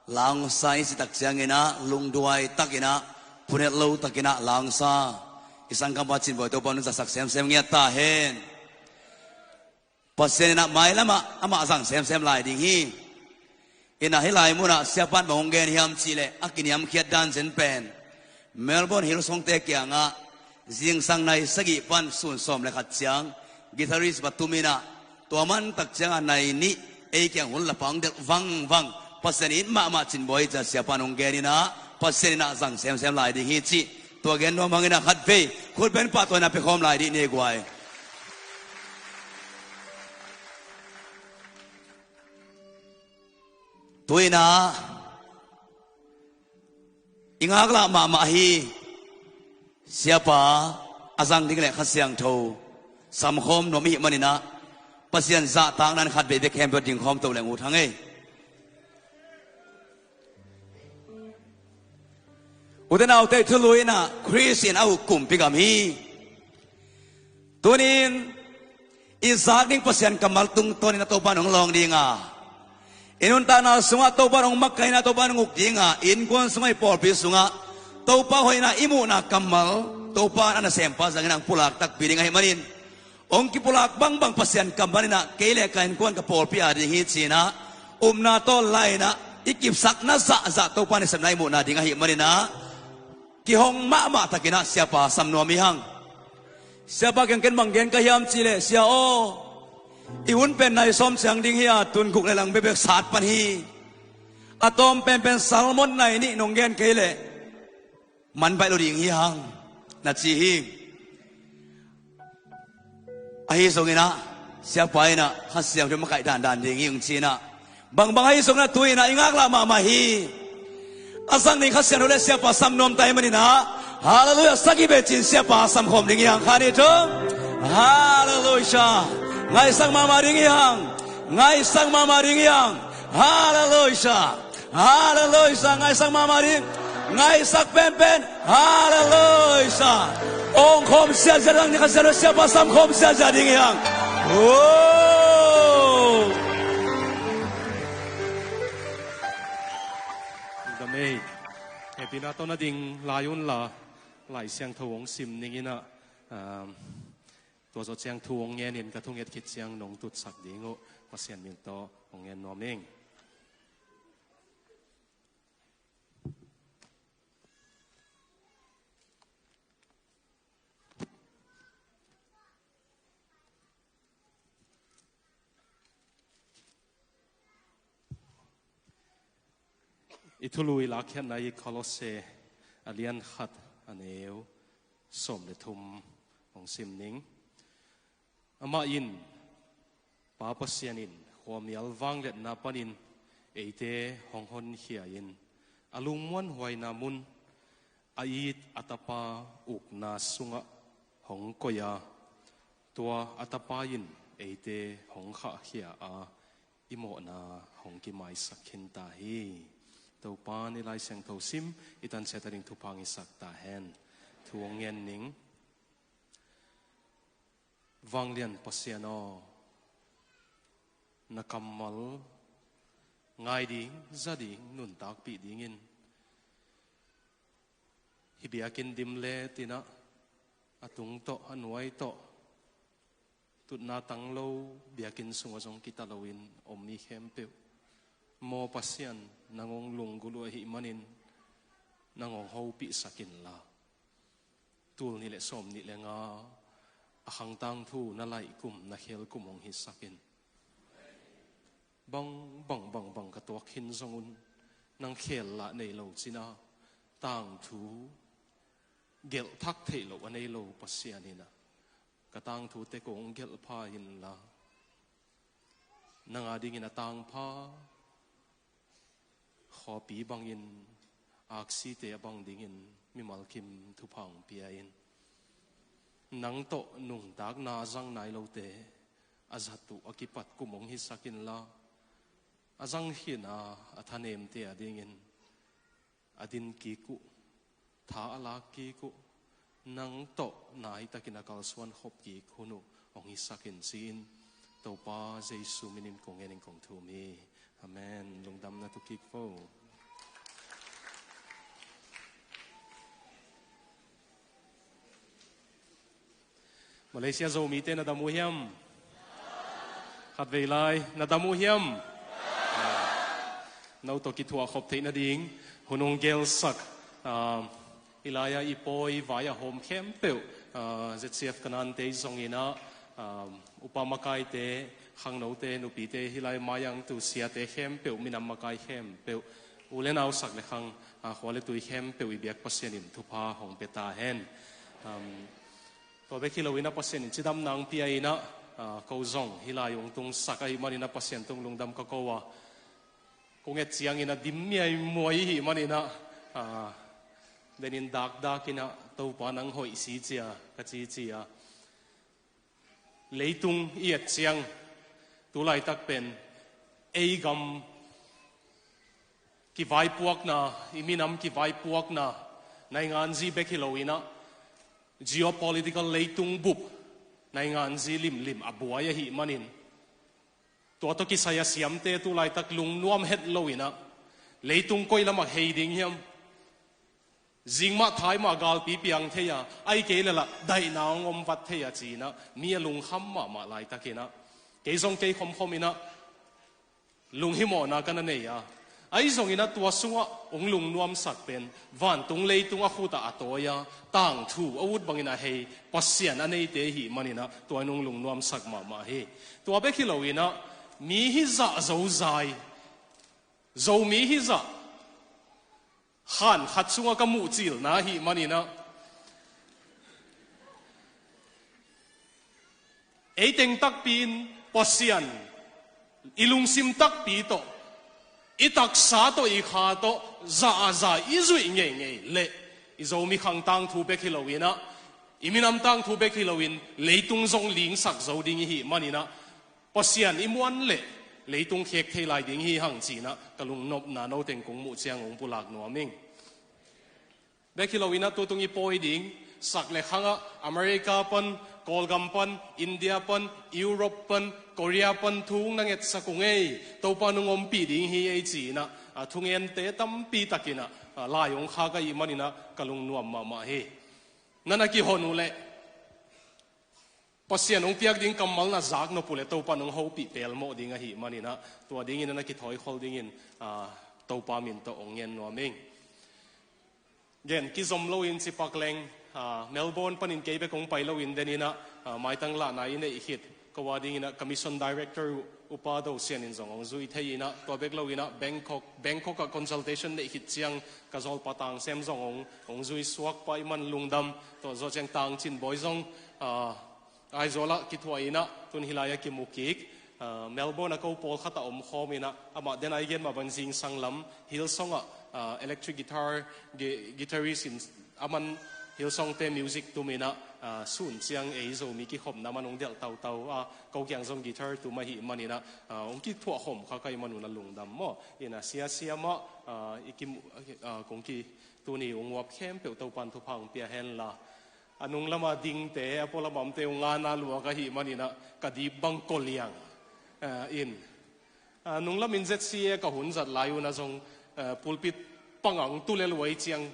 lang sa isi taksiangina lungduai takina punet lo takina lang sa isang kampacin boy to panu sasak sem ngia ta hen pasien na mai lama ama sang sem lai ding hi ina hilai muna siapan bonggen hiam chile akin hiam khiat dan sen pen Melbourne Hillsong te kianga jing sang nai sagi pan sun som le khat chiang guitarist batumina tuaman tak chiang nai ni e kyang hun la pang del wang wang pasien in ma chin boy cha siapan onggen ina pasien na sang sem lai ding hi chi tua gen no mangina khat ve khut ben pa to na pe khom lai di ne gwai tuina ingak la ma hi siapa azang ding le khasyang tho sam khom no mi manina pasien za tang nan khat be be khem be ding khom to le ngu thang ei udenau te thuluina christian au kum pigam hi tunin izak ding pasien kamal tung tonin to panong long dinga inun tanah sunga to barong makai na to barong ukdinga in kon sungai por pi sunga to pa hoina imu na kamal to pa na sempa zanginang pulak tak piring ai manin ong ki pulak bang bang pasien kambanina kele kain kon ka por pi adi hi china na to laina ikip sak na za to pa ni samnai mu na dinga hi marina ki hong ma takina siapa samno mi hang siapa keng ken manggen ka hiam chile sia o iun pen nai som chang ding hi tun kuk le lang bebek sat pan hi atom pen salmon nai ni nonggen kele man bai lo ding hi hang na chi hi ai songina siapa ina hasyang de makai dan ding hi china bang ai songna tuina ingak la ma hi asang ni hasyang le siapa samnom tai manina hallelujah sagi be chin siapa sam khom ding yang khani thong hallelujah ngai sang mama ring yang hallelujah hallelujah ngai sang mama ring ngai sak pen hallelujah ong khom sia jarang ni khasalo siapa sam khom sia jading yang oh damai epina to na ding layun la lai siang thawong sim ninginaตัวจดเสียงทวงเงินเห็นกระทุ่งเอ็ดคิดเสียงนงตุดสักดีงูมาเสียนมินโตของเงินนอมเองอิทุลุยลักเห็นในคอลอสเซอเลียนขัดอันเอวสมเดทุมของซิมนิงอามาอินป้าปัสยานินความยลวังเล็ดนาปนินเอเตหงหนเขียยินอลุงม้วนหวยนามุนอายิดอัตปาอุกนาสุงะหงกอยาตัวอัตปายินเอเตหงขะเขียอาอิโมนาหงกิไมสักขินตาฮีตัวป้าในลายเสียงเทาซิมอิตันเซตริงทุพังอิสักตาแฮนทวงเงินนิงวังเลียนปัสยานอนักมลง่ายดิ่งจะดิ่งนุนตักปีดิ่งินฮิบิอากินดิมเลตินะอตุงโตอันไว้โตตุนาตังโลบิอากินสุงจงกิตาลวินอมมีเข้มเปียวโมปัสยันนางองลุงกุลหิมันินนางองเฮาปิสกินลาตูลนี่แหละสมนี่แหละงาขังตังทูนั่นไหลกุมนักเฮลกุมองหิสักินบังกระตัวขินสงุนนังเขลละในโลจินาต่างทูเกลทักเทโลวันในโลปัสยานินะกระตังทูเตกงเกลพายินละนางอาดิงินะต่างพาขอปีบังยินอักซีเตบังดิงินมิมัลคิมทุพังเปียยินนังโตนุ่งตากนาจังนายโลเตอาจัตุอกิปัดกุมงหิสักินละอาจังหินาอัธเนมเตียดิงินอดินกีกุท้าลากีกุนังโตนายตะกินักลสวนขบกีคุนุองหิสักินซีนโตป้าเจสุมินิมกงเงินกงทูมีอาเมนลงดำนาทุกิโฟ Malaysia zo mi te na damu hiam hat ve lai na damu hiam nau to ki thua khop the na ding hunong gel sak ilaya ipoi vaya hom khem peu ZCF kanan te zong ina upamakai te hang no te nu pi te hilai mayang tu sia te khem peu minam makai khem peu ulen au sak le khang khwale tu khem peu i biak pasien in thupa hong beta hen to be khilo ina pasien in chidam nang pi ina ko zong hilai ong tung sakai manina pasien tung lungdam ka ko wa kung et siang ina dimmiai moi hi manina benin dak ina to panang hoi si chia ka chi chia leitung iet siang tulai tak pen ei gam ki vai puak na iminam ki vai puak na nai ngan zi bekiloina geopolitical leitung bup nai ngan zi lim abuaya hi manin to ki saya siam te tulai tak lung nuam het loina leitung koi lama heiding hiam zingma thai ma gal pi piang theya ai ke la dai na ngom vat theya china mi lung kham ma lai takina ke zong ke khom ina lung hi mo na kana nei ya ai zong ina tua sunga ong lung nuam sak pen van tung leitung a khuta atoya tang thu awut bangina hei pasian anei te hi manina tua nung lung nuam sak ma he tua be khilowina mi hi za zo zai zo mi hi za han khat sunga ka mu chil na hi manina eiteng tak pin pasian ilung sim tak pi to itak sa to I kha to za izui nge le izo mi khang tang thu be khilowina iminam tang thu be khilowin leitung zong ling sak zo ding hi manina pasian imuan le leitung khek thei lai ding hi hang china kalung nop na no teng kong mu chiang ong pulak no ming bekilowina tu tung I poi ding sak le khanga America pan Kolgam pan India pan Europe pan Korea pan thung nanget sakungei to panungom pi ding hi ei china thungen te tam pi takina layong kha ka I manina kalung nuam ma he nana ki honu le pasian ong piak ding kamal na zak no pule to panung ho pi pel mo ding a hi manina to ding in na ki thoi khol ding in to pa min to ong yen no ming gen ki zom lo in si pakleng Melbourne panin ke be kong pai lo in denina mai tang la na in e hit ko wa ding ina commission director upa do sian in zong ong zui thei ina to bek lo ina Bangkok ka consultation ne hit chiang ka zol patang sem zong ong zui suak pai man lungdam to zo cheng tang chin boy zong ai zola ki thua ina tun hilaya ki mukik Melbourne ko pol khata om khomina ama den ai gen ma ban sing sanglam Hillsong electric guitarist in aman Hillsong te music tu mina sun chiang ei zo mi ki khom na manong del tau ko kyang zong guitar tu ma hi manina ong ki thua khom kha kai manuna lungdam mo ina sia ma ikim kong ki tu ni ong wap khem pe to pan thu phang pia hen la anung lama ding te apola mam te nga na luwa ka hi manina kadi bang koliang in nung lamin ZCA ka hun zat layu na zong pulpit pangang tulel wai chiang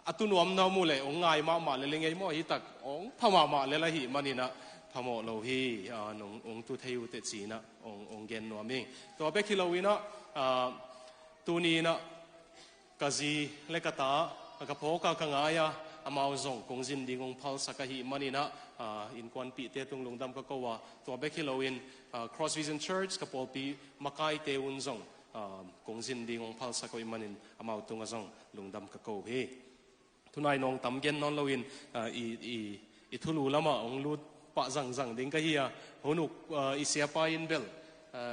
atunuam na mu le ong ngai ma le lengei mo hi tak ong phama ma le la hi manina phamo lo hi nong ong tu theu te china ong gen no mi to be khilowina tu ni na kazi le kata ka phoka ka ngaya amao zong kong jin ding ong phal sakahi manina in kwan pi te tung lungdam ka kowa to be khilowin Cross Vision Church ka polpi makai te un zong kong jin ding ong phal sakoi manin amao tung a zong lungdam ka ko he tunai nong tam gen non loin I thulu lama ong lut pa zang ding ka hiya honuk I sia pa in bel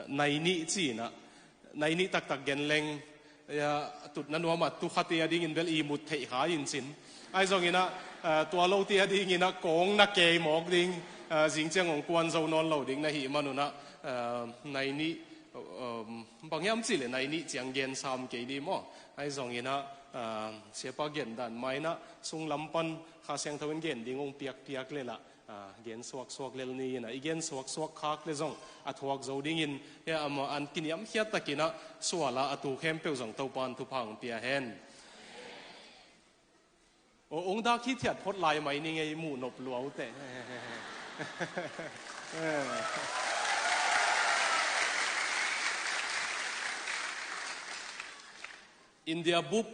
nai ni chi na nai ni tak gen leng ya tut nanwa tu khati ding in bel I mut thei ha in sin ai zong ina tua lo tia ding ina kong na ke mok ding jing chang ong kwan zo non lo ding na hi manuna nai ni bangyam chi le nai ni chiang gen sam ke di mo ai zong ina sepa gen dan mai na sung lampan kha siang thawin gen ding ong piak le la gen suak lel ni na igen suak khak le zong athuak zo ding in ya ama an kiniam hiat takina suala atu khem pe zong to pan thu phang pia hen ong da khi thiat phot lai mai ni ngei mu nop luau te อินเดียบุบ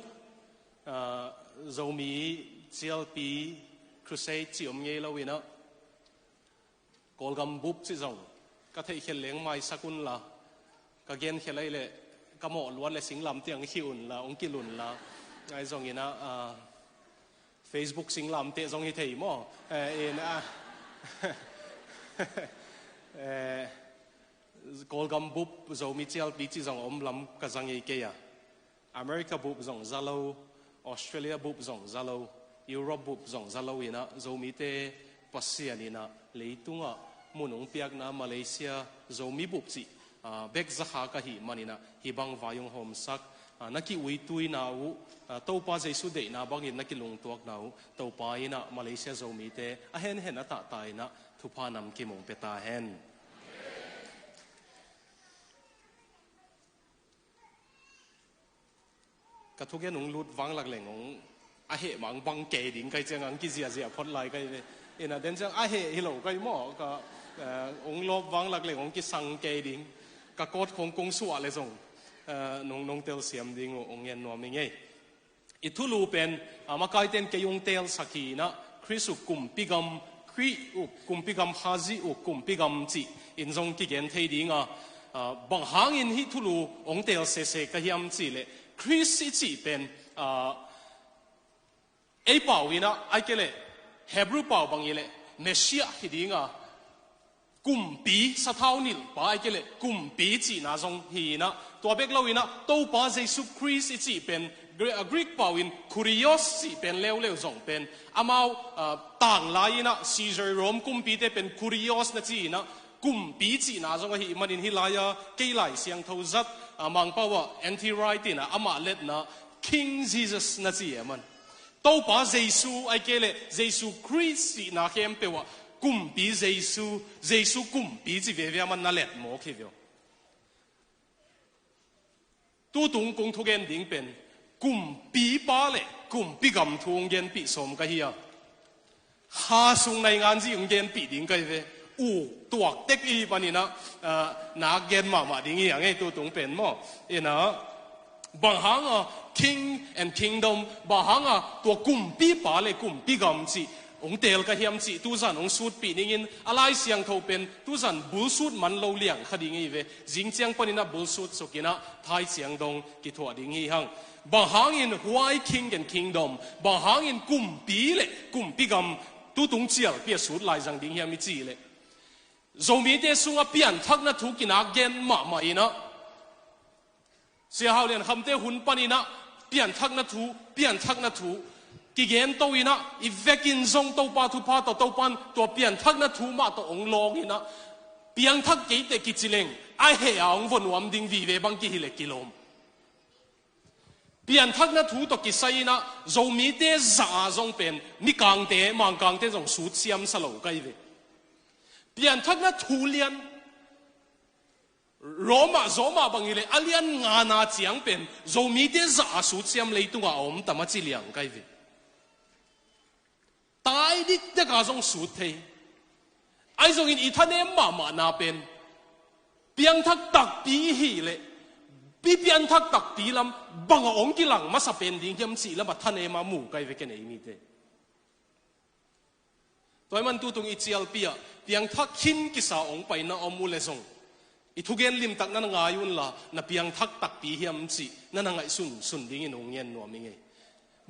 เรามีเจียลปีครูเซจิอมเงยเราวินะกอลกัมบุบสิจงก็เทเขลเลี้ยงไม้สกุลละก็เกณฑ์เขลเลยก็หมอล้วนเลยสิงลำเตียงหิวละองกิลุนละไอ้จงยินะFacebook สิงลำเตะจงฮิเทยมั้งนะกอลกัมบุบเรามีเจียลปีจิจงอมลำก็จังยี่เกียอเมริกาบุบจงซาโลออสเตรเลียบุบจงซาโลยุโรปบุบจงซาโลวินะเรามีเตปัสเซียนี่นะเลยตุงอ่ะมุนองเปียกนะมาเลเซียเรามีบุบจีเบกจะหากะหิมันนี่นะฮิบังวายงโฮมซักนักกิวิตุยนาวตัวป้าใจสุดเดนะบางยินนักกิลงตัวกนาวตัวป้านะมาเลเซียเรามีเตเห็นนะตาตายนะทุพานำกิมงเปตาเห็นกระทุกอย่างนุ่งลุดวังหลักแหล่งของเหมังบังเกดิงใครจะงั้นกิเสียพอดไล่ใครเลยเดินจังฮิโลใครมั่วก็องลบวังหลักแหล่งของกิสังเกดิงก็กดของกงสัวเลยส่งนงเตลเสียมดิงองเงินนัวมิงเงยอิทุลูเป็นมาไกลเต็นเกยงเตลสักีนะคริสุกุมปิกัมคริอุกุมปิกัมฮาซิอุกุมปิกัมจีอินทรงกิเกนเทดิงบางหางอินฮิทุลูองเตลเสกะฮิมจีเลยคริสจีเป็นไอ้เป่าวินะไอ้เกล่เฮบรูเป่าบางยี่เลยเมชิอาฮิดิงกุมปีสะเท้านิลป้าไอ้เกล่กุมปีจีน่าจงฮีนะตัวเบกเลวินะตัวป้าเยซูคริสจีเป็นกรีกเป่าวินคูริโอสจีเป็นเลวจงเป็นอามาต่างลายนะซีเซอร์โรมกุมปีเตเป็นคูริโอสนะจีนะกุมปีจีน่าจงฮีมันอินฮิลายาเกลัยเสียงทวัดมังป้าวะ anti right นะอามาเล็ดนะ King Jesus นะจีมันตัวป้าเยซูไอ้เกล่เยซูคริสต์นะเข้มเปว่ากุมปีเยซูกุมปีจีเวียมันนั่นแหละโมเขียวตัวตรงกงทุกเงินดิ่งเป็นกุมปีป้าเลยกุมปีกำทุงเงินปีสมกันเฮียหาสุงในงานจีงเงินปีดิ่งกันเวตัวเด็กอีปานี่นะนักเงินมาดิ่งอย่างไงตัวตรงเป็นมั้งนะบางครั้งKing and Kingdom บางครั้งตัวกุมปีป้าเลยกุมปีกำจีองเตลก็เฮียมจีตุสันองสูดปีนี้งินอะไรเสียงทเป็นตุสันบุลสูดมันเราเลี้ยงคดีงี้เวจิงเจียงปนินะบุลสูดสุกินะไทยเสียงดงกิถวดิ่งฮีหังบางครั้งอิน Why King and Kingdom บางครั้งอินกุมปีเลยกุมปีกำตุตงเจียลเปียสูดลายจังดิ่งเฮียมิจีเลยเรามีเดสุงเปียนทักนะทุกินะเกนมาอินะเสียหาวเรียนคำเตหุนปนินะเปียนทักนะทุกิเกนโตอินะอีเวกินซงโตปาทุพาโตปันตัวเปลี่ยนทักนะทูมาตัวองลองอินะเปลี่ยนทักกี่เตกิจิเลงไอเหียองวนวมดิงวีเวบังกิฮิเลกิโลมเปลี่ยนทักนะทูตัวกิไซนะเรามีเตจ่าซงเป็นนิกังเตมังกังเตซงสูดเสียมสโลกไกเวเปลี่ยนทักนะทูเลียนโรมาบางทีเลยอเลียนงานาเจียงเป็นเรามีเตจ่าสูดเสียมเลยตัวอมแต่มาจิเลียงไกเวตายดิเด็กอาจงสูดเทไอ้จงอินอีท่านเอ็มมานาเป็นเปียงทักตักปีหีเลยเปียงทักตักปีลำบังองกิหลังมาสเปนดิ้งยำสีแล้วมาท่านเอ็มหมู่ไกเวกันเองนี่เตตัวมันตัวตรงอิเจียลเปียงทักขินกิสาองไปนะอมูเลซงอีทุกเย็นลิมตักนั่นงายุนละน่ะเปียงทักตักปียำสีนั่นไงสุนดิ้งอินองเย็นนัวมิงไง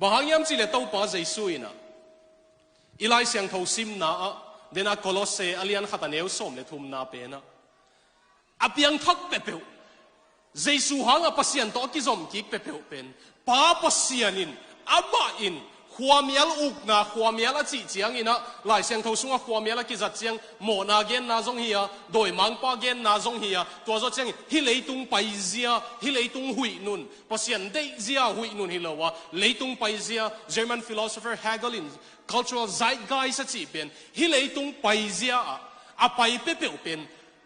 บางยำสีเลยเต้าป้าใจซุยนะอีไลเสียงทซิมนาเดน่าโคลอสเซอเลียนขัดเนวสมเลทุมนาเป็นนะอาเปียงทักเปเปวเจสุหังปัสยันโตกิจอมกิเปเปวเป็นป้าปัสยันินอาบ้าอินขัวเมียลอุกนาขัวเมียลจีเจียงอินะไลเสียงทสุงขัวเมียลกิจัดเจียงโมนาเกนนาจงเฮียโดยมังปาเกนนาจงเฮียตัวจดเจียงฮิเลตุงไปเซียฮิเลตุงหุยนุนปัสยันเดเซียหุยนุนฮิเลวะเลตุงไปเซีย German philosopher Hegel cultural zeitgeist จีเป็นฮิเลตุงไปเซียอาไปเปเปเป็น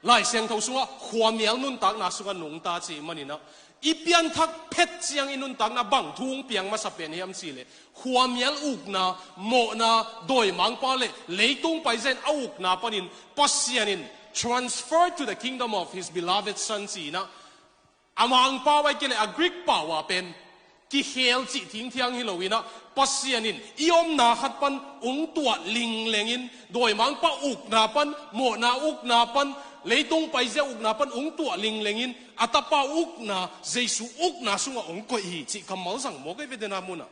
ไล่เสียงทสุงขัวเมียลนุนตักนาสุกันหนุงตาจีมันนี่นะ ipian thak phet chiang inun tak na bang thung piang ma sapen hiam chi le huamial uk na mo na doi mang pa le leitung pai zen auk na panin pasianin transfer to the kingdom of his beloved son chi na amang pa wai kele agrik pa wa pen ki hel chi thing thiang hi loina pasianin iom na khat pan ung tua ling lengin doi mang pa uk na pan mo na uk na pan leitung pai ze uk na pan ung tua ling lengin atapa uk na jesu uk na sunga ong ko hi chi kamal sang mo ke vedena muna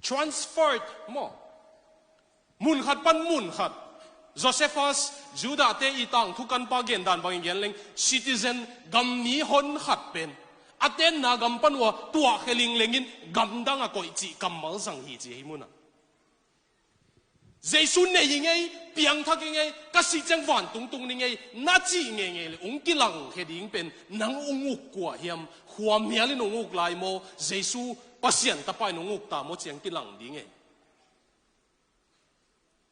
transferred mo mun khat pan mun khat Josephus Judah te itang thukan pa gen dan bang gen leng citizen gam ni hon khat pen aten na gam pan wa tua kheling lengin gam dang a koi chi kamal sang hi chi muna jesu ne yingai piang thak ngai ka si chang van tung tung ni ngai na chi nge nge le ung kilang he ding pen nang unguk kwa hiam huam hialin unguk lai mo jesu pasien tapai unguk ta mo chiang kilang ding ngai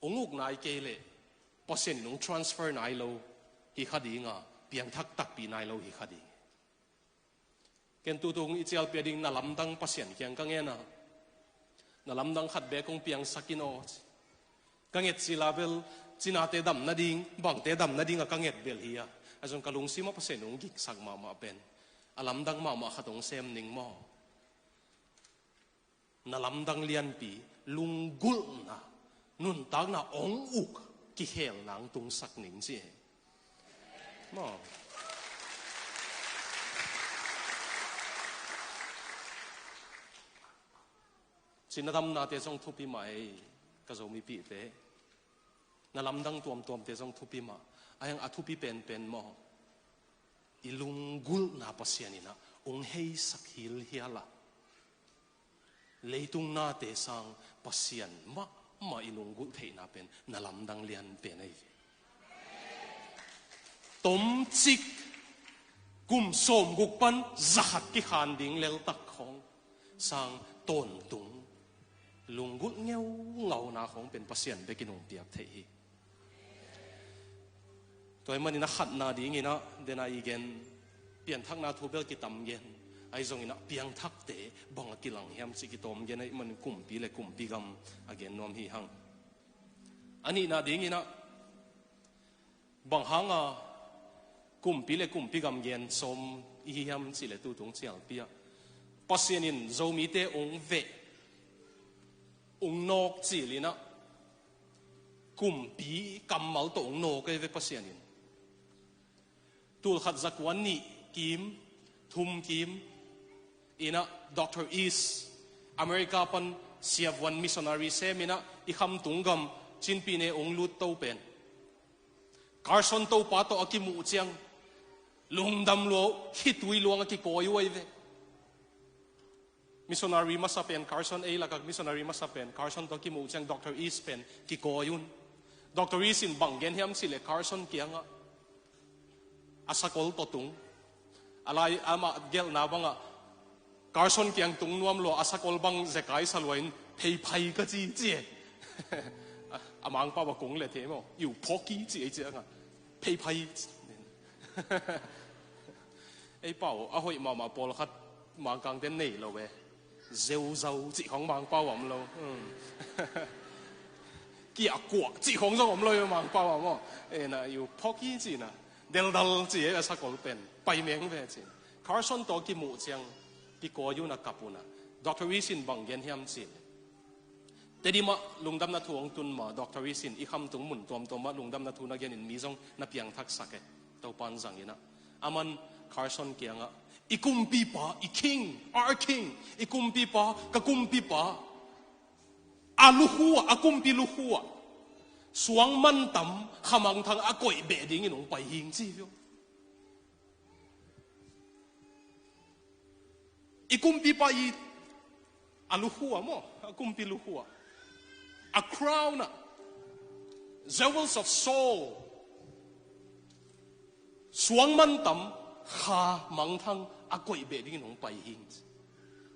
unguk nai ke le pasien nung transfer nai lo hi khadinga piang thak tak pi nai lo hi khadi ken tu tung ichial pe ding na lamdang pasien kyang ka nge na lamdang khat be kong piang sakino kanget silabel chinate dam na ding bang te dam na ding a kanget bel hiya azon kalung sima pasen ung gik sak ma ma pen alam dang ma ma khatong sem ning mo na lam dang lian pi lungul na nun tag na ong uk ki hel nang tung sak ning chi mo chinadam na te song thupi mai ka zo mi pi te na lamdang tuam te jong thupi ma ayang athupi pen mo ilunggul na pasianina ong hei sakhil hiala leitung na te sang pasian ma ilunggul thei na pen na lamdang lian pen ai tom chik kum som guk pan zahat ki khan ding lel tak khong sang ton tung lunggul ngeu ngau na khong pen pasian bekinong piak thei hi toy mani na khat na ding ina dena igen pian thak na thubel ki tam gen ai zong ina piang thak te bang kilang hiam chi ki tom gen ai man kum pi gam again nom hi hang ani na ding ina bang hanga kum pi gam gen som hi hiam chi le tu tung chial pia pasienin zomi te ong ve ong nok chi lina kum pi kamal to ong no ke ve pasienin tul khat zakwan ni kim thum kim ina Dr. East America pan siav one missionary semina ikham tungam chinpi ne ong lut to pen Carson to pa to akimu chiang lungdam lo hitui luang ki koy wai ve missionary masapen Carson a lakak missionary masapen Carson to kimu chiang Dr. East pen ki koyun Dr. East in banggen hiam sile Carson kianga asakol totung alai ama gel na banga Carson kiang tung nuam lo asakol bang zekai salwain phei phai ka chi chi amang pa ba kong le the mo yu phoki chi ai chianga phei phai ai pao a hoi ma pol khat ma kang ten nei lo we zeu zau chi khong mang pao am lo kia kwa chi khong zo am lo mang pao mo e na yu phoki chi na del dal chi a sakol pen pai meng ve chi Carson to ki mu chiang ki ko yu na kapuna Dr. Wisin banggen hiam chi tedi ma lungdam na thuang tun ma Dr. Wisin i kham tung mun tom ma lungdam na thu na gen in mi jong na piang thak sake to pan jang ina aman Carson kianga ikumpi pa I king our king ikumpi pa ka kumpi pa aluhua akumpi luhua suang man tam khamang thang akoi be ding inong pai hing chi vyo ikumpi pa I aluhua mo akumpi luhua a crown jewels of soul suang man tam kha mang thang akoi be ding inong pai hing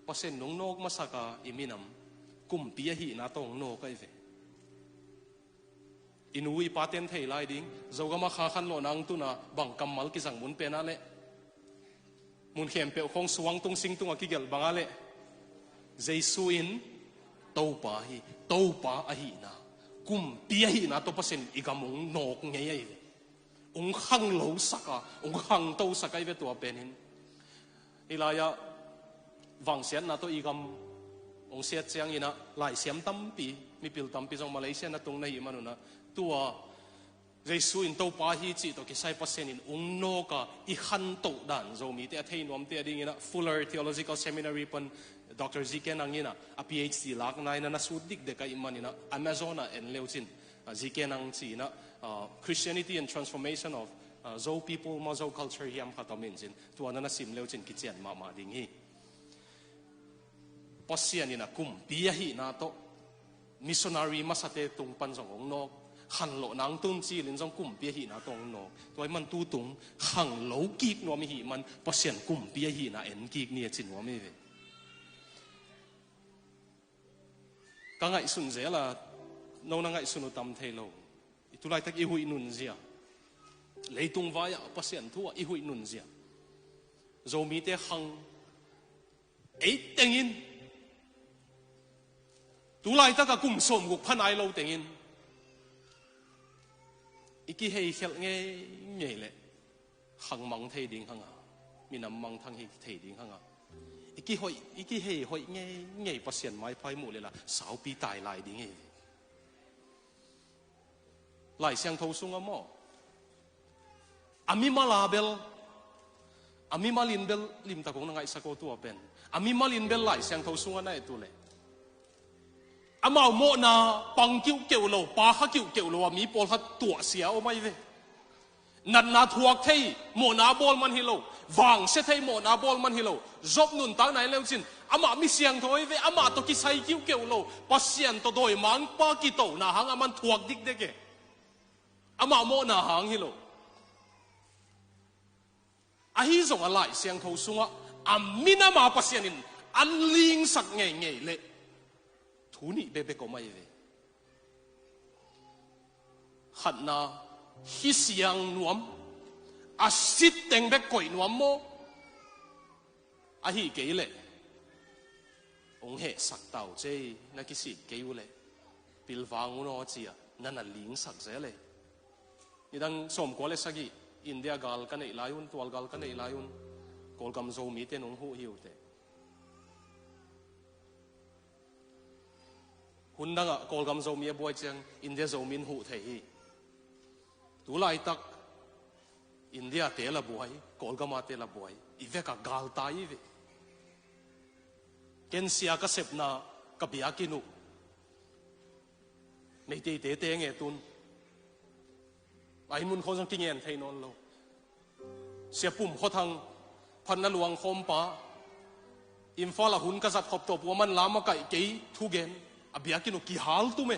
pasen nong nok masaka iminam kumpi hi na tong no kai ve inui paten thei lai ding zogama kha khan lo nang tu na bang kamal ki sang mun pe na le มุนเขียนเปียวของสว่างตรงสิงตรงอกิเกลบางอะไรเจสุอินโตปาฮีโตปาอหินากุมเปียฮีนาตัวเปอร์เซ็นต์อีกมุงนกไงไอ้องขังโลสักองขังโตสักไอ้เวตัวเป็นหินอีลายะวังเสียนนาตัวอีกองเสียเจียงอินะหลายเสียมตั้มปีมีปิลตั้มปีจงมาเลเซียนาตรงในมันนะตัวเจสุอินโตปาฮีจีตัวกิไซเปอร์เซ็นต์องโนกะอีขันโตดันโจมีเตะเทนวมเตะดิ่งนะ Fuller Theological Seminary ปนDr. Zike Nangina a PhD ลักนายนะสุดดิกเด็กไอ้มันนะ Amazon เอ็นเลวจิน Zike Nang จีนะ Christianity and Transformation of Zou People มา Zou Culture ยามขัดตอมินจินตัวนั้นนะสิมเลวจินกิจเจนมาดิ่งฮีปัสเซียนี่นะกุมปียฮีนะโต Missionary มาสเตตุงปันสององนกขันโลนังตุนจีลินจงกุมปียฮีนะตรงนกตัวมันตูตุงขังโลกีกนัวมีฮีมันปัสเซียนกุมปียฮีนะเอ็นกีกเนี่ยจินนัวมีเวก็ไงสุนเสียละน้องนั่งไงสุนุตามเทโลตุไลตักอีหุยนุนเสียเลยตุงวายปัสเซียนทั่วอีหุยนุนเสียโจมีเตหังเอ็ดเต็งอินตุไลตักกุมสมกุกพันไอโลเต็งอินอีกเฮยเขลเงี้ยเลยหังมังเทดิ่งหังอ่ะมีน้ำมังทั้งเฮเทดิ่งหังอ่ะอีกเฮหอยเงี้ยปัสเซียนไม้พายหมู่เลยล่ะสาวปีตายลายดิ่งเงี้ยลายเสียงทศงอ่ะมั้งอามิมาลาเบลอามิมาลินเบลลิมตะกงนังไงสักตัวเป็นอามิมาลินเบลลายเสียงทศงอ่ะนั่นตัวเลยอามาโมนาปังกิ้วเกี่ยวโลปาฮักกิ้วเกี่ยวโลมีปอลฮัดตัวเสียเอาไม่เว้นันนาทวกเทยโมนาบอลมันฮิโลวางเสเทยโมนาบอลมันฮิโลจบนุนตั้งไหนเลวจินอามามีเสียงถอยเวอามาตัวกิไซกิ้วเกี่ยวโลปัสเซียนตัวโดยมันปากิโตนาหังอามันทวกดิกเด็กอามาโมนาหังฮิโลอาฮิส่งอะไรเสียงทศงะอามินามาปัสเซียนินอันลิงสักเงยเลยทุนี่เบเบก็ไม่เวขันนาฮิเสียงนวมอาสิตเต็งเบกก่อยนวมโมอาฮิเกยเลยองเหสักเต่าเจนักกิสิเกยเลยปิลวางอุโนจียนั่นน่ะลิงสักเจเลยนี่ดังสมกว่าเลยสักกี่อินเดียกาลกันไอลายุนตัวกาลกันไอลายุนกอลกำโจมีเตนองหูหิวเตหุ่นดังอ่ะกอลกำโจมีบวยเจียงอินเดียโจมินหูเทฮีตุลาอิตักอินเดียเตละบวยกอลกำมาเตละบวยอีเวกกาลตายเวเกนเซียก็เสพนากับบิอากินุในเตเตเตงเอตุนไอ้มุนคนสังกิเงียนไทยนอนเราเสียปุ่มเขาทางพันนหลวงคมปาอินฟ้าละหุ่นกษัตริย์ขบตัวปัวมันลามาไก่เกยทุเกนอบิอากินุกี่ฮัลตุเม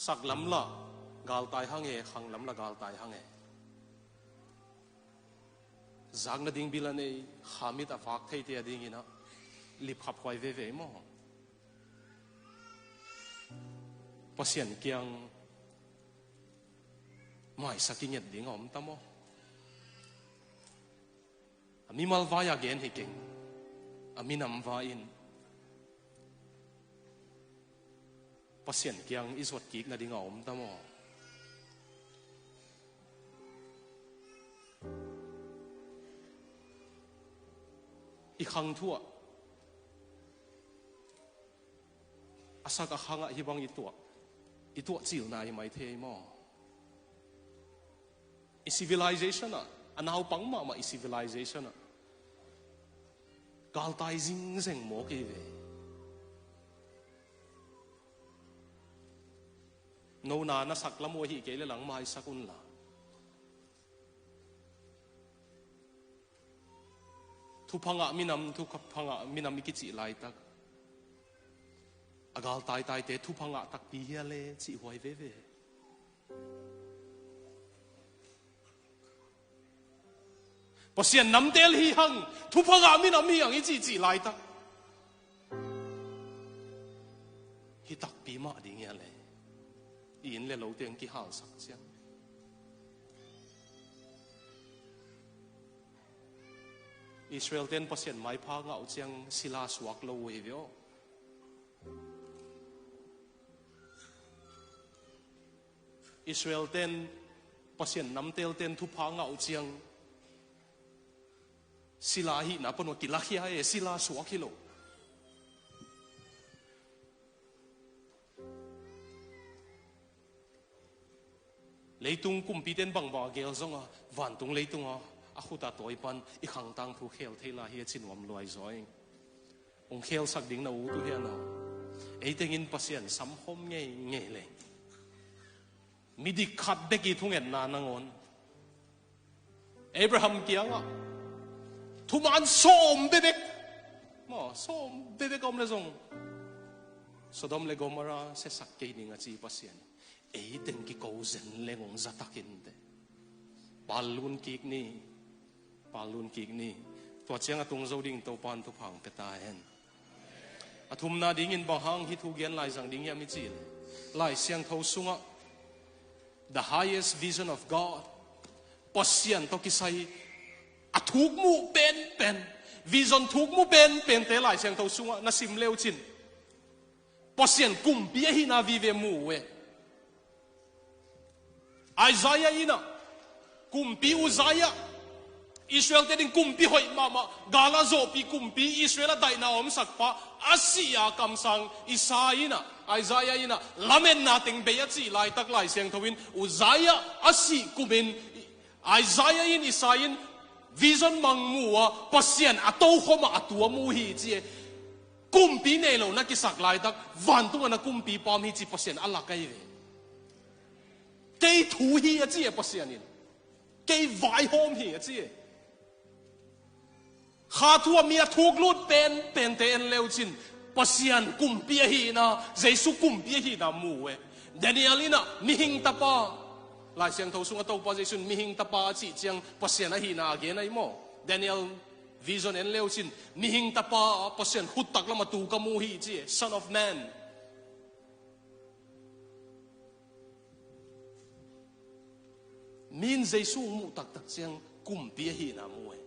สักลำละกาลตายหังเอขังลำละกาลตายหังเอจากนั้นดิ่งบิลนี่ขามิดอฟักเทียดิ่งนะลิบขับควายเว่มั้งปัสเซียนเกียงไม่สักกินยัดดิ่งอมตั้มมั้งมีมัลวายาเกนให้เก่งมีนำวาอินปัสเซียนเกียงอิสวดกิกนะดิ่งอมตั้มมั้งอีกครั้งทั่วอาศักขังฮิบังอีตัวจิลนายไม่เทมออี civilization อ่ะอันเอาปังมาอี civilization อ่ะกาลตายจิงเซงโมกีเวโนนานะสักละมัวฮิเกลหลังมาสักุนละทุพังะมินำทุพังะมินำมิกิจิไลตักอากาลตายเตทุพังะตักปีเฮเลจิหวยเวพอเสียนน้ำเตลฮีหังทุพังะมินำมีอย่างอิจิไลตักฮิตักปีมาดิ่งเฮเลอินเลโลเตียงกี่หาสักเสียง อิสราเอลเต้นประเสริฐไม่พาเงาเจียงศิลาสวักโลเวเวออิสราเอลเต้นประเสริฐน้ำเตลเต้นทุพาเงาเจียงศิลาหินาปนวกิลาเฮียเอศิลาสวักฮิโลเลยตุงกุมปีเต้นบังบาเกลซงอ่ะวันตุงเลยตุงอ่ะอาขุตาตัวปันอีขังตังทุเขลเทลาเฮียชินวมลอยซอยองเขลสักดิ่งนาอูตุเฮียนาไอ้เต็งินปัสยันสัมหอมเงี้ยเงี้ยเลยมิดิขัดเบกีทุ่งเงินนานงอนอับราฮัมเกียงอ่ะทุมันส้มเบเบกมาส้มเบเบกอมเลซงสดอมเลกอมาราเสสักเกนิงอาจีปัสยันไอ้เต็งกิโกเซนเลงองจัตตักินเดปาลุนกิกนี่ตัวเชียงอตุงโจดิ่งตัวปานทุพังเปตาเห็นอทุมนาดิ่งอินบางฮังฮิทุเกียนลายสังดิ่งยามิจิลลายเสียงเท้าสุงะ the highest vision of God ปัสยันตกิไซอทุกมูเป็นวิจนทุกมูเป็นแต่ลายเสียงเท้าสุงะน่าสิมเลวจินปัสยันกุมเปียหินาวิเวมูเวIsaiah ina kumpi Uzziah Israel te ding kumpi hoi mama gala zo pi kumpi Israel dai na om sakpa Asia kamsang Isaina Isaiah ina lamen na ting be chi lai tak lai siang thowin Uzziah asi kumin Isaiah in Isain vision mangmua pasien ato khoma atua mu hi chi kumpi ne lo na ki sak lai tak van tu na kumpi pam hi chi pasien ala kai ve cây thủ hi à chứ bác sĩ anh cây vải hôm hi à chứ khá thua mía thuốc lút pen tên leo chín bác sĩ anh cùng bia hi na Giêsu cùng bia hi na mù ấy Daniel na mi hing tapa lại xem thấu sung tàu bác Giêsu mi hing tapa chỉ chiang bác sĩ anh hi na cái này mo Daniel vision en leo chín mi hing tapa bác sĩ anh hút tắc lắm mà tu ka mu hi chứ Son of Man min Giêsu mu tak chiang kum bia hi na mu e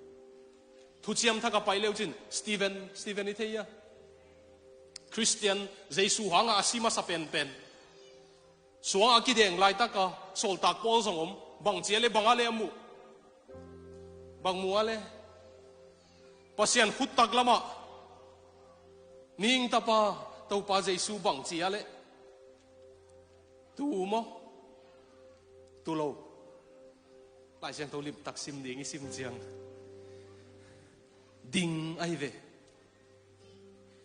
thu chiam thaka pai leo chin Stephen ithei Christian Giêsu hanga asima sa pen suang ki deng lai taka sol tak pol song om bang chele bangale mu bang mu ale pasian khut tak lama ning tapa to pa Giêsu bang chi ale tu mo tu lo lại xem tôi liệp tắc sim đi sim chiang ding ai về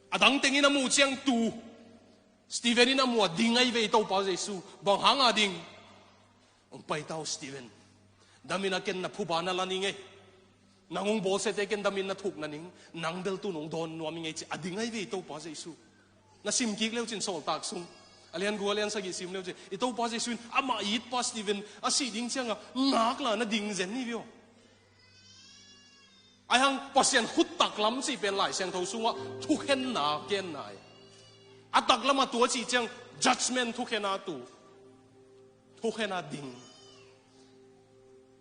adang tengi na mu chiang tu Stephen na mu ding ai về tàu pa Giêsu bang hang ding ông pai tàu Stephen damina ken na phuba na lani nge nangong bol se te ken damina thuk na ning nang bel tu nong don no mi nge chi ading ai về tàu pa Giêsu na sim kik leo chin sol tak sung alian gu alian sagi sim leo che ito pa Giêsu ama it pa Stephen asi ding changa ngak la na ding zen ni vio ai hang pasien hut tak lam chi pen lai sang tho sunga thu khen na ken nai atak lama tu chi chang judgment thu khen na tu thu khen na ding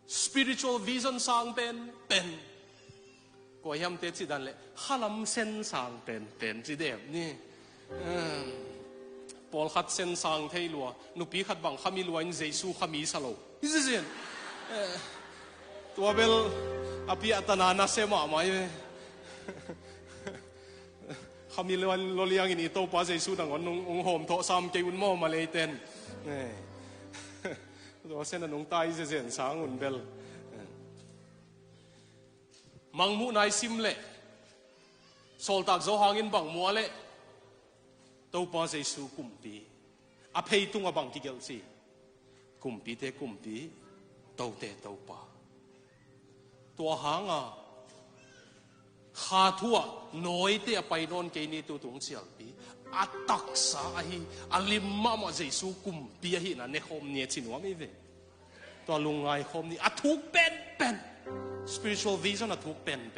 spiritual vision sang pen ko yam te chi dan le halam sen sang pen chi dem ni Paul khát sen sang thay lúa, nụ pi khát bằng khami lúa in Giêsu khami salo. Isn't tua bel api atanana sema mai. Khami lúa loliang ini tau pa Giêsu nang on hom tho sam kei un mo malay ten. Tua sen anong tai zen sang un bel. Mangmu nai sim le. Sol tak zo hangin bang mua le. Tàu pa Giêsu kumpi, apay tung abang kigel si, kumpi te kumpi, tàu te tàu pa, tua hanga, kha thua noi te apay non kay ni tu tung sial pi, atak sa ahi, alimma ma Giêsu kumpi ahi na ne hom ni chinwa mi ve, tua lungay hom ni atuk pen, spiritual vision atuk pen,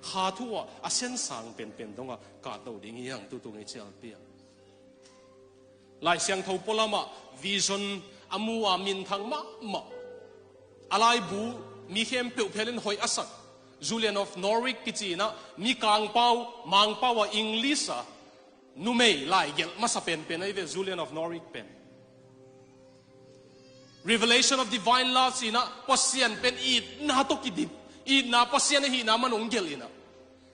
kha thua asen sang pen donga ka tàu ding yang tu tung sial pi. Lai siang thâu polama vision amu amin thang ma alai bu mi khem pe phelen hoi asak Julian of Norwich kichi na mi kang pau mang pau wa English a nu mei lai gel masapen pen ai ve Julian of Norwich pen revelation of divine love sina pasian pen it na to kidip it na pasian hi na manong gel ina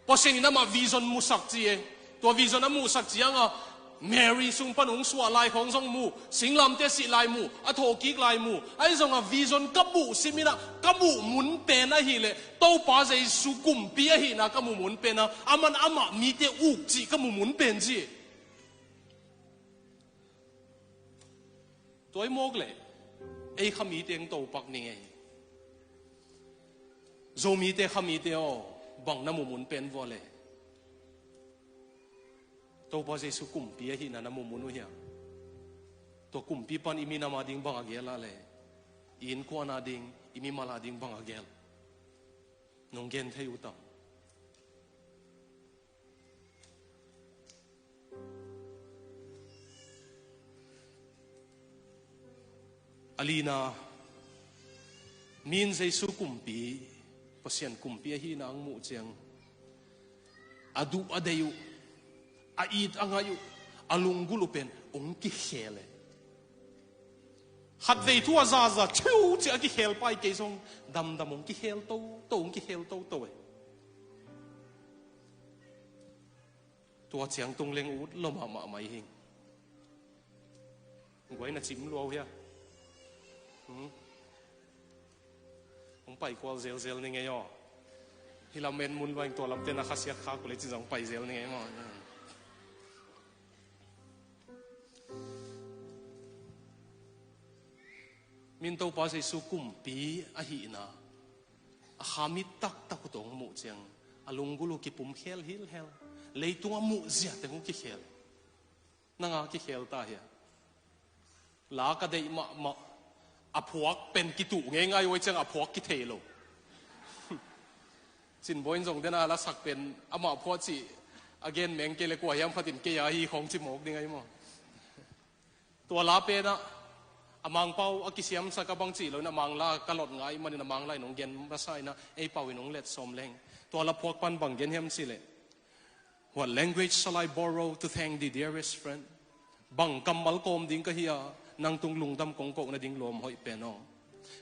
pasian ina ma vision musak chi e to vision na musak chi anga Mary sung panung swa lai khong song mu singlam te si lai mu a tho ki lai mu ai zong a vision kabu simina kabu mun pe na hi le to pa jai su kum pi hi na kamu mun pe na aman ama mi te uk chi kamu mun pen chi toy mok le ei khami teng to pak ni ngai zo mi te khami te o bang na mu mun pen vo le to pa jesu kumpi hi na namu munu hiya to kumpi pan imi na mading bang agela le in ko na ding imi mala ding bang agel nong gen thai utam alina min jesu kumpi pasien kumpi hi na ang mu chang adu adayu ait angayu alunggulupen ong ki hele hat vei thua za chu chi ki hel pai ke song dam ong ki hel to ong ki hel to e tua chiang tung leng ut lo ma mai hing ngoi na chim lo ya ong pai kwal zel ni nge yo hilamen mun waing to lam te na khasiat kha ko le chi jong pai zel ni nge mo min to pa se su kumpi a hi na a hamit tak tak tong mu chang alunggulu ki pum hel leitung mu zia te ki hel nanga ki hel ta ya la ka dei ma a phuak pen ki tu nge ngai oi chang a phuak ki thelo chin boin jong dena la sak pen ama pho chi again meng ke le ko yam phatin ke ya hi khong chi mok ding ai mo to la pe na amang pau akisiam sa kabang chi lo na mangla kalot ngai man na manglai nong gen basai na ei pau inong let som leng to la phok pan bang gen hem sile what language shall I borrow to thank the dearest friend bang kamal kom ding ka hiya nang tung lungdam kong ko na ding lom hoi peno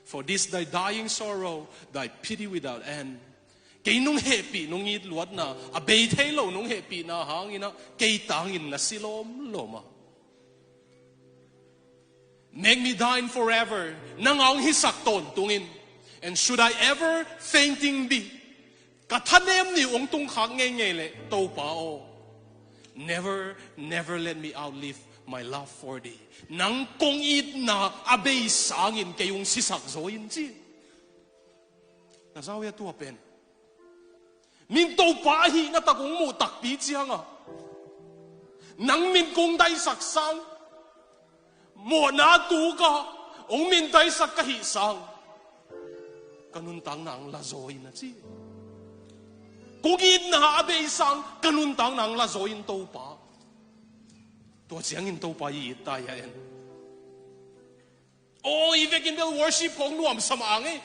for this thy dying sorrow thy pity without end kei nung happy nung it luat na a bei thailo nung happy na hangina kei tangin na silom loma make me thine forever nangang hisak ton tungin and should I ever fainting be kathanem ni ong tung khang nge nge le to pa o never let me outlive my love for thee nang kong it na abei sangin kayong sisak zoin chi na zaw ya tu pen min to pa hi na takong mu tak pi chiang a nang min kong dai sak sang mo na tu ka ong min dai sak ka hi sang kanun tang nang la zoin na chi kugin na abei sang kanun tang nang la zoin to pa to chiang in to pa yi ta ya en oh ivekin bel worship kong nuam samang e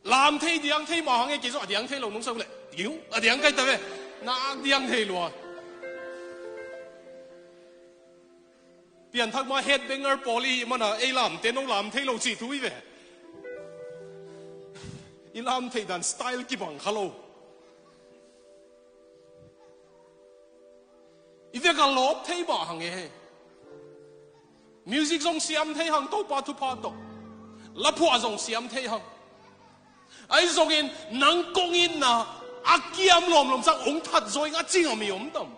lam thei diang thei ma hang e ki so diang thei lo nong sau le diu a diang kai ta ve na diang thei lo pian thak ma headbanger poli mana e lam te no lam thei lo chi thui ve i lam thei dan style ki bang khalo if you can lop thei ba hang e music song siam thei hang to pa tu pa to la phua song siam thei hang ai song in nang kong in na akiam lom sang ong that zoi nga ching ami om tam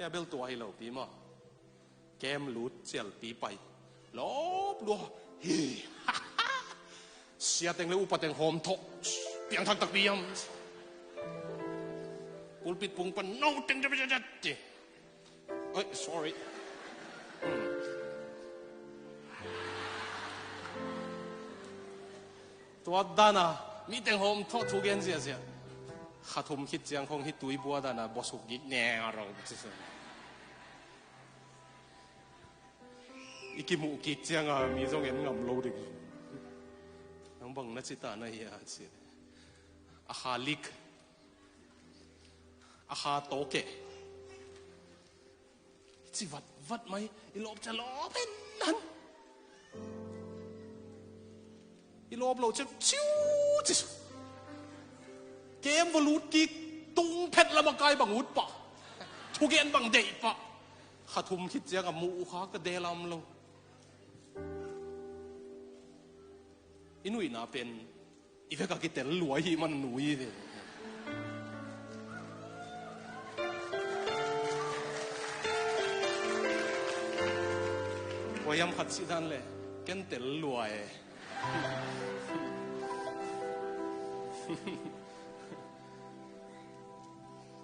ya bel tua hi lo pi ma kem lut chel pi pai lop lo hi sia teng le upateng hom thok piang thak tak piam pulpit pung pan no teng de oi sorry tua dana mi teng hom thok thu gen sia sia khathum khit chiang khong hit tui bua dana bosuk git ne ro chi ikimu kik chianga mi zong em ngam lo ding ang bang na chita na hiya chi a halik a ha toke chi vat mai ilop cha lo pen nan ilop lo cha chiu chi kem volut ki tung phet la makai bang ut pa thu gen bang dei pa khathum khit chianga mu kha ka delam lo inui na pen iveka ki tel luai hi man nui ve wayam khat si dan le ken tel luai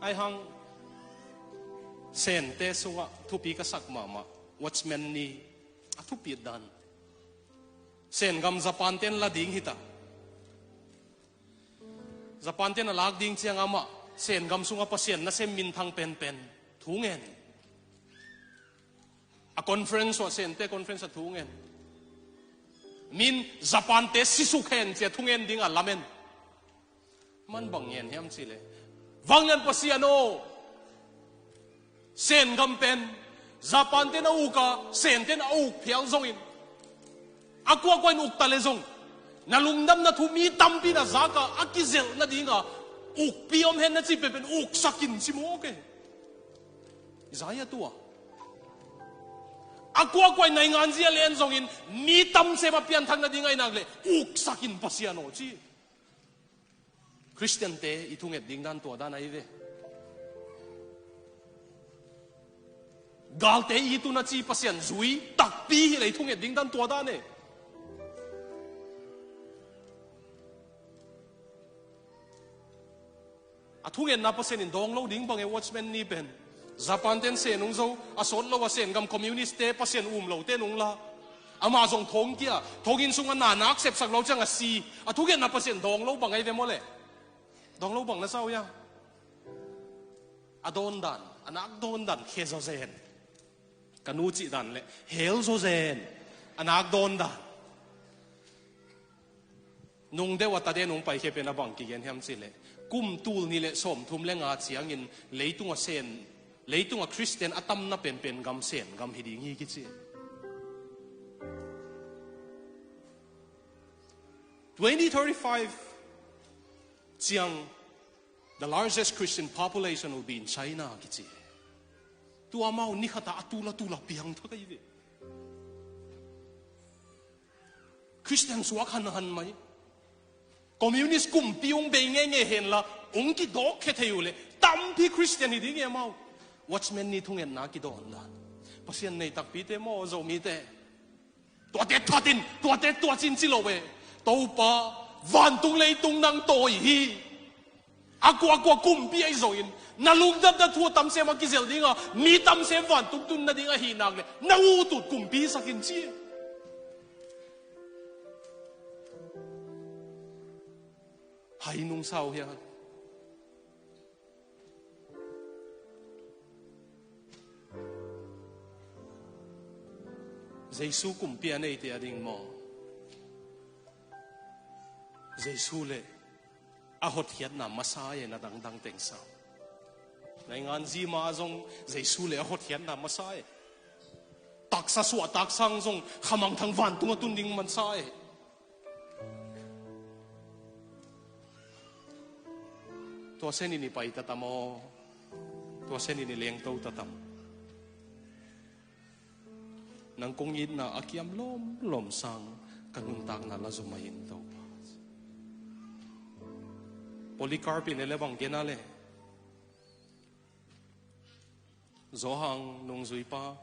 ai hang sen te sunga thupi ka sak mama watchman ni a thupi dan sen gam Japan ten la ding hita Japan ten lag ding chiang ama sen gam sunga pasien na sem min thang pen thungen a conference wa sen te conference a thungen min Japan te sisu khen che thungen ding a lamen man bang yen hiam chile wangyan pasiano sen gam pen Japan ten a uka sen ten a uk phial zongin akwa koin uk tale zong nalungdam na thumi tampi na zaka akizel na dinga uk piom hen na chi pen uk sakin simo ke zaya tua akwa koin na ngan zia len zongin mi tam se ma pian thang na dinga inagle uk sakin pasiano chi Christian te itunget dingdan to da na ive galte itu na chi pasian zui takpi le itunget dingdan to da ne athungen na pasen in dong lo ding bang e watchman ni pen Japan ten se nung zo asol lo wasen gam communist te pasen lo te nung la ama zong thong kia thogin sunga na nak sep sak lo chang a si athugen na pasen dong lo bang ai ve mo le dong lo bang na sao ya adon dan anak don dan khe zo zen kanu chi dan le hel zo zen anak don dan nung de wa ta de nung pai khe pe na bang ki gen hem si le kum tul ni le som thum le nga chiang in leitung a sen leitung a Christian atam na pen gam sen gam hidi ngi ki chi 2035 chiang the largest Christian population will be in China ki chi tu amau ni khata atula piang tha kai ve Christian suak han mai communist kum piung be nge hen la ong ki dok khe theyule tam pi Christian hi ding e mau watchman ni thungen na ki don la pasien nei tak pi te mo zo mi te to te thatin to chin chi lo we to pa van tung lei tung nang toi hi akwa kum pi ai zo in na lung dam da thu tam se ma ki zel dinga mi tam se van tung tun na dinga hi nak le na u tu kum pi sakin chi hai nung sao ya Giêsu cùng pia này thì ading mo Giêsu le a hot hiat na masaya na dang teng sao nai ngan ji ma zong Giêsu le a hot hiat na masaya tak sa suwa tak sang zong khamang thang van tunga tun ding man sai tua sen ini pai tatamo tua sen ini leng tau tatam nang kong yin na akiam lom sang kanung tak na la zumayin tau Polycarp in elebang genale zohang nung zui pa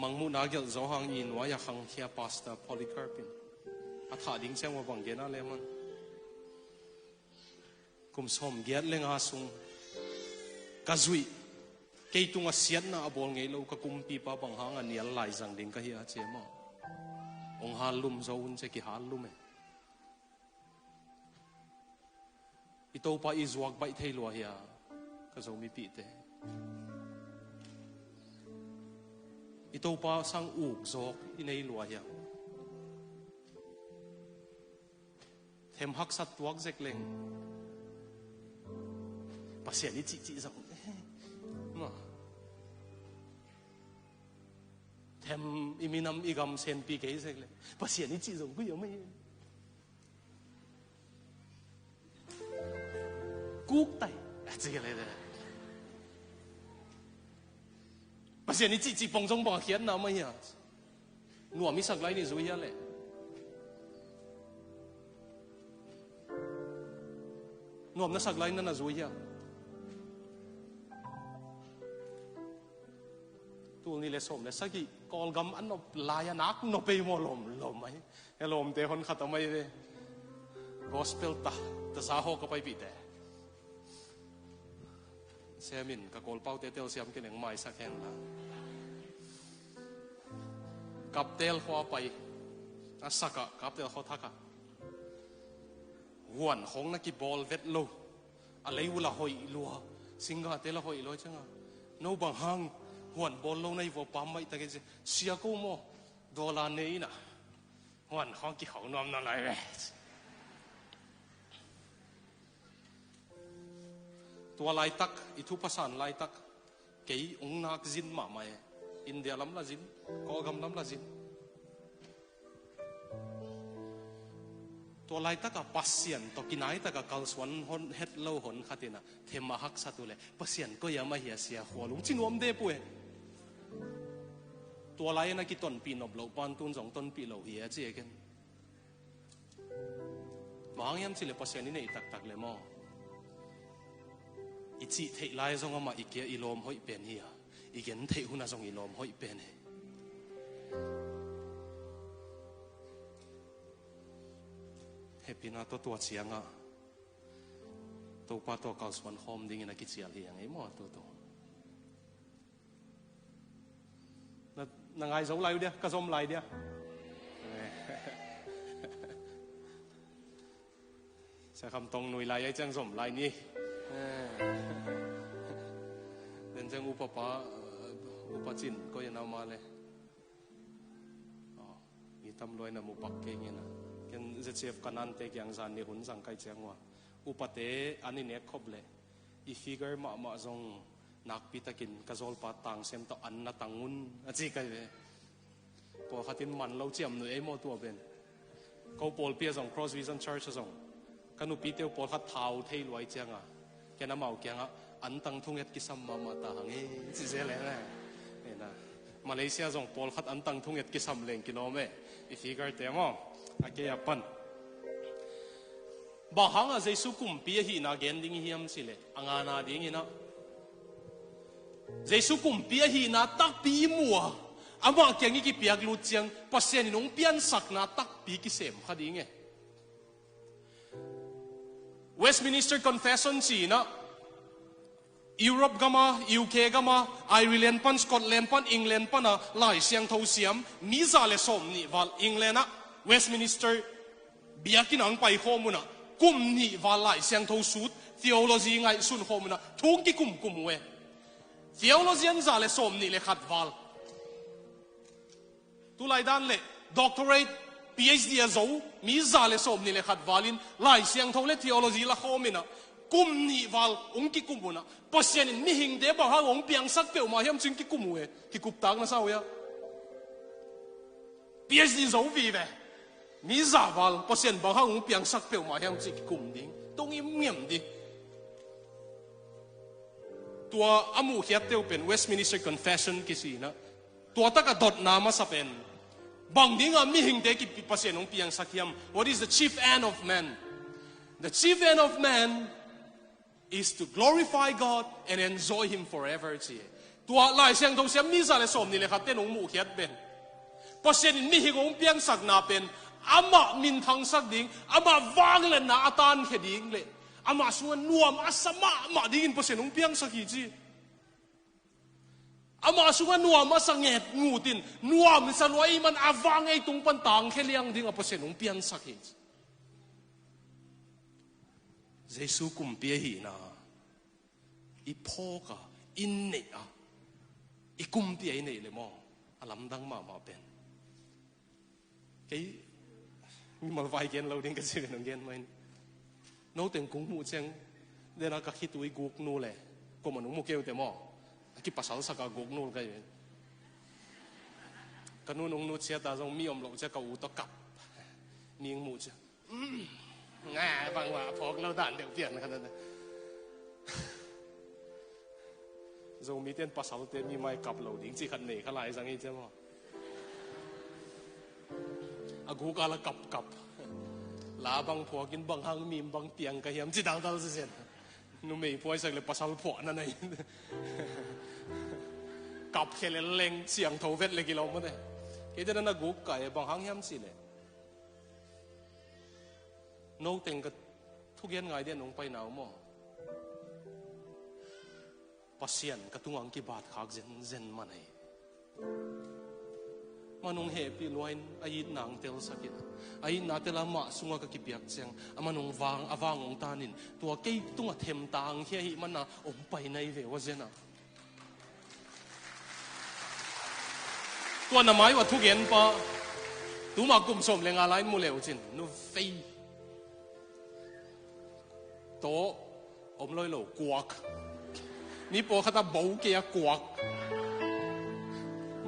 mangmu nagel zohang in waya khang thia pasta Polycarp in atha ding chang wa bang genale man kum som giat lenga sung kazui kei tunga sian na abol ngei lo ka kumpi pa bang hang an yal lai jang ding ka hi a chema ong halum zo un che ki halum e ito pa izwak bai thei lo ya ka zo mi pi te ito pa sang zok inay luaya thêm hắc sát tuak zek leng pasien ni chi zong ma thêm iminam igam sen pi ke zek leng pasien ni chi zong ku yo mai cúc tay chỉ cái này pasien ni chỉ bông trong bông khiết nào mà ya nuo mi sak lai ni zui ya le nuo na sak lai na zui ya tu ni le som le saki kol gam an no laya nak no pe mo lom mai lom te hon khat mai de gospel ta sa ho ka pai bi te Semin ka kol pau te tel siam kineng mai sa khen la kap tel hoa pai asaka kap tel ho thaka huan hong na ki bol vet lo alei ula hoi lua singa te la hoi lo changa no bang hang huan bol lo nei vo pam mai ta ke sia ko mo dola nei na huan hong ki hau nom na lai ve tua lai tak itu pasan lai tak kei ong nak zin ma mai India lam la zin ko gam lam la zin tua lai tak a pasien to kinai tak a kal swan hon het lo hon khatina thema hak satule pasien ko ya ma hi sia holung chinom de pu tua lai na ki ton pi nop lo pan tun jong ton pi lo hi a che ken mang yam chile pasien ni nei tak tak le mo ichi thei lai zong ama ikia ilom hoi pen hi igen thei huna zong ilom hoi pen he happy na to tua chianga to pa to kal swan hom ding ina ki chial hi ang mo to na ngai zo lai dia ka zom lai dia sa kham tong nui lai ai chang zom lai ni dan jang upacin ko yan amale itam loi na mu pakke ngena ken zchef kanante kyang zan ni hun sang kai changwa upate ani ne khoble I figure ma zong nak pitakin kazol pa tang sem to an na tangun achi kai ve po khatin man lo chiam nu e mo tu ben ko pol pia zong cross vision church zong kanu pi teu pol khat thau thei loi changa kena mau kyanga an tang thung et kisam ma ta hange chi je le na Malaysia zong pol khat an tang thung et kisam leng kilome I figure te mo ake apan bahanga jesu kum pi hi na gen ding hiam sile angana ding ina jesu kum pi hi na tak pi mua ama kyangi ki piak lu chiang pasien nong pian sak na tak pi ki sem khading e Westminster Confession si na Europe gama UK gama Ireland pan Scotland pan England pan na lai siang tho siam mi za le som ni wal England na Westminster biakin ang pai homuna kum ni wal lai siang tho sut theology ngai sun homuna thung ki kum we theology an za le som ni le khat wal tu lai dan le doctorate PhD azo mi za le som ni le khat walin lai siang tho le theology la homina kum ni wal ong ki kumuna pasien mi hing de ba ha ong piang sak pe ma hiam ching ki kumwe ki kup tak na sao ya PhD zo vi ve mi za wal pasien ba ha ong piang sak pe ma hiam ching ki kum ding tong im miam di tua amu hiat teu pen Westminster Confession ki si na tua ta ka dot na ma sa pen bang ding a mi hing de ki pasien ong piang sakiam what is the chief end of man the chief end of man is to glorify God and enjoy Him forever. Tua lai siang dong siam mi za le som ni le khat ten ong mu hiat ben pasien mi hing ong piang sak na pen ama min thang sak ding ama wang le na atan kheding le ama sungan nuam asama ma ding pasien ong piang sak hi chi ama sungan nuam asanget ngutin nuam sa loi man awang ei tung pan tang kheliang ding pasien ong piang sak hi Jesu kum pia hi na I phoka in ne a I kum pia nei le mo làm đăng mà bên cái mà vài kiện lâu đến cái gì nó gen mày nấu tiền cũng mua chăng để nó các khi tụi guốc nô lệ có mà nó mua kêu thế mà cái pasal sa cả guốc nô cái nô nông nô chia ta giống mi lâu chia cầu to cặp niềng mua chứ ngà bằng hòa phok lâu đàn đều tiền cái đó giống mi tiền pasal tiền mi mai cặp lâu đến chỉ khăn này khăn lại rằng như thế mà guốc ala cặp lá băng phò kín băng hang mìm băng tiếng cái hiểm chỉ đang đau gì vậy nó mấy phò sẽ là pasal phòนั่น này cặp khi là lên xiang thâu vết lên cái lồng này cái đó là guốc cái băng hang hiểm gì này nấu tiếng cái thuốc yên ngày đêm nông bay nào mà pasien cái tung ang kibat khác zen mà này manong happy loin ay nang tel sakit ay natela ma sunga ka kibiak chang amanong wang awangong tanin tua kay tunga them tang hi hi mana ompai nai ve wazena tua na mai wa thugen pa tu ma kum som lenga lain mu leo chin no fei to om loi lo quak ni po khata bau ke quak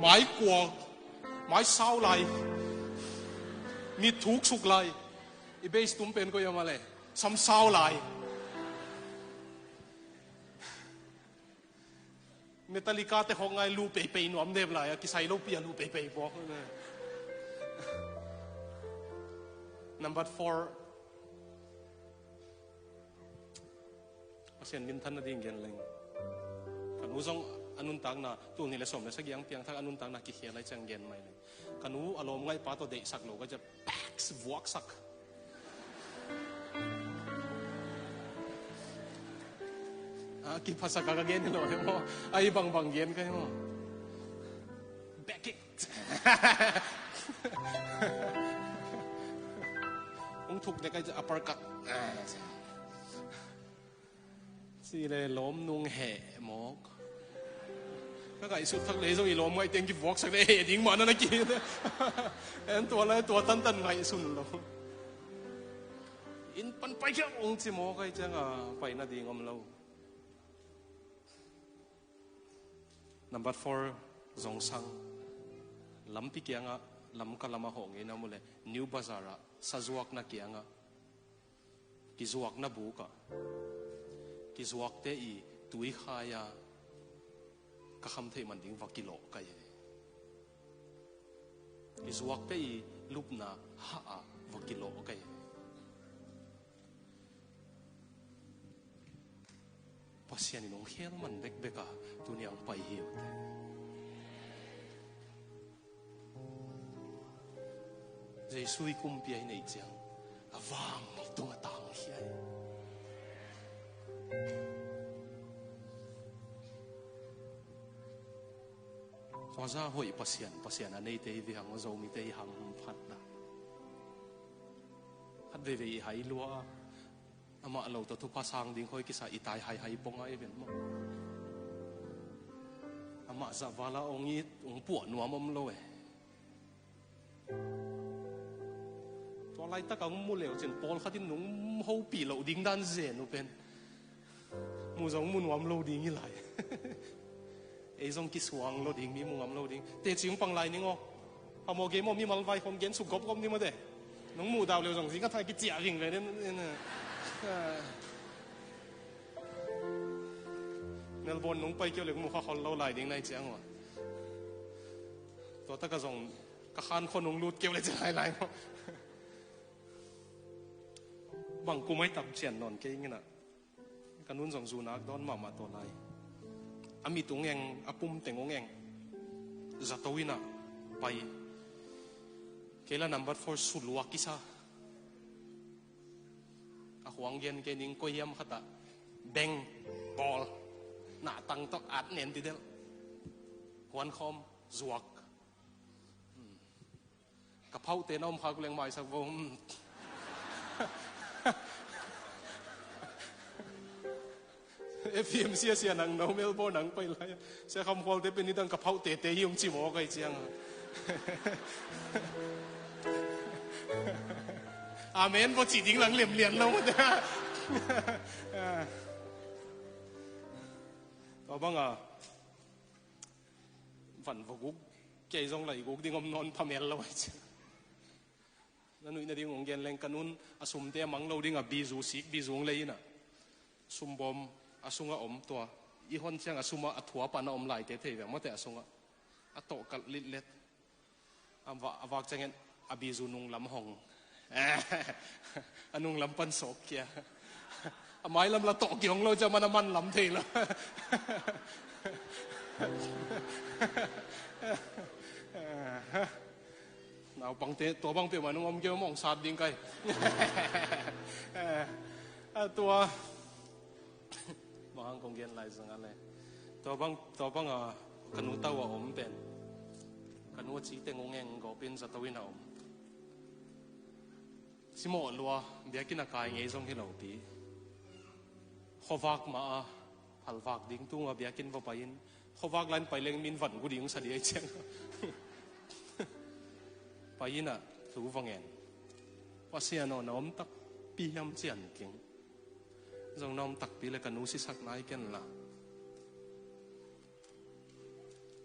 mai quak mai sao lại mi thuốc sục lại i base tụm pen ko yama le sam sao lại Metallica te hong ngai lu pe pe nuam dem lại ki sai lo pia lu pe pe bo number 4 asen min than na ding gen leng kan uzong anun tang na tu ni le som le sagyang piang thak anun tang na ki khia lai chang gen mai le kanu alom ngai pa to de sak lo ga ja packs vuak sak ki phasa ka gen lo he mo ai bang gen kai mo back it ung thuk de kai ja uppercut si le lom nung he mok các cái suốt thắc lấy rồi lom ngay tiếng cái vóc sắc đấy tiếng mà nó kia em tua tân ngay sun lo in pan pai kia ông chỉ mua cái chẳng à phải là đi ngâm lâu number 4 dòng sang lắm pi kia ngà lắm cả lắm hong nghe nào mule New Bazaar sazuak na kia ngà kizuak na bu cả kizuak te i tui khaya ka kham thei man ding vakilo kai izuak te i lupna ha a vakilo kai pasian ni nong khel man bek beka tuniang pai hiu te jesui kum pi ai nei chang awang ni tunga tang hiai hóa ra hội pasian ở đây tây vì hàng dầu mi tây hàng phát đã hát về hay lúa ama lâu tao thu pasang đi khơi cái sa itai hay bông ai vậy mà ama za vala ông buồn nuông ông lâu ấyตัวไรตะกังมูเหลวเจนปอลขัดที่นุ่งเขาปีเหลาดิ้งด้านเจนอุเป็นมูจงมูนวมเหลาดิ้งยี่ไหลไอ้จงกิสวงเหลาดิ้งมีมูงวมเหลาดิ้งแต่จริงปังไหลนี่งอพอโมเกมมีมัลไวคอมเกนสุกกบนี่มาเด้น้องมูดาวเหลวจงสิก็ทายกิเจียวิ่งเลยเนี่ยเนลบอนน้องไปเกี่ยวเหลวมูเขาเหลาไหลดิ้งในเจียงวะตัวตะกะจงกะขานคนน้องรูดเกี่ยวเลยจะไหลบางกูไม่ตับเฉียนนอนเก่งนะกันนุ่นส่งจูนักดอนมาตัวไรอามีตุงเองอาปุ่มเต็งงเองจัตวินะไปเกล้านัมเบอร์4สุดลวกิซาอาหวังเย็นเกนิงก็ยำขัดอะแบงบอลหน้าตังตอกอัดเน้นทีเดียวหวนคอมจวกกระเพราเตนอมพากุเลงใหม่สักวง FMC เสียนังโนเมลโบนังไปเลยเสียคำความเตเป็นนิดังกับเผาเตะยงจิโมกันเจียงอาเมนพอจีดิงหลังเหลี่ยมเลียนแล้วมั้งต่อบ้างอ่ะฝันพกุกเกี่ยงไหลกุกดิ้งอมนอนพเมลแล้วไอ้เจ้านั่นนู่นดิ้งองเกนแรงกันนู้นอาสุมเตะมังเราดิ้งอ่ะบีจูสิกบีจูงเลยน่ะสุมบอมอาสุงอ่ะอมตัวอีฮอนเชียงอาสุมอ่ะถั่วปานอมไหลเตะแบบมั่วแต่อาสุงอ่ะอาโตกัดลิดเล็ดอวักจังเงินอาบีจูนุงลำหงอันนุงลำปันโศกเกียไม้ลำละโตเกี่ยงเราจะมันมันลำเทละหนาวบังเตตัวบังเปียมันงอมเกี่ยวมองสาดดิ้งไกตัวบางคงเรียนหลายสังอะไรตัวบังกันนู้ตัวอมเป็นกันนู้จีเตงงเงก็เป็นสัตวินาอมสิโมลัวเบียกินอากายเงยส่งให้เราปีขวักมาหัลวักดิ้งตุ้งเบียกินว่าไปยินขวักลันไปเล็งมินฝันกูดิ้งสัดีไอเชียงไปยินอ่ะถูฟังเงินว่าเสียนน้อมตักปียำเจียนเก่งจงน้อมตักปีเลยกันนู้สิสักนายกันละ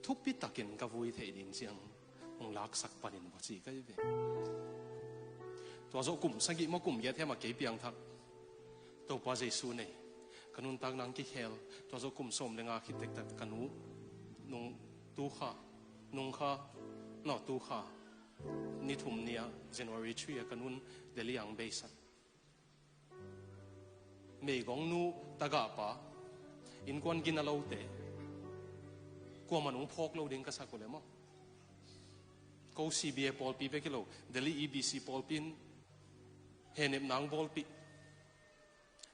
ทุกปีตักกินกับวุ้ยเทียดินเชียงองลักสักปนินบ่จีก็จะเป็นตัวโซกุ่มสังกิมกุ่มเยอะแท้มาเกี่ยเปียงทักตัวปาเจสูเนี่ยกันนู้นตักนังกิเคลตัวโซกุ่มสมเลงอาคิดเด็กตักกันนู้นงตูข้านงข้านอตูข้านี่ทุ่มเนี่ย January 3กันนู้นเดลี่ยังเบสันเมย์ของนู้ตะกะปะอินกวนกินอะไรเตะกลัวมันองพกเราเด้งกระสักเลยมั้งกู CBA พอลปีไปกี่โลเดลี่ EBC พอลปีนเห็นนางพอลปี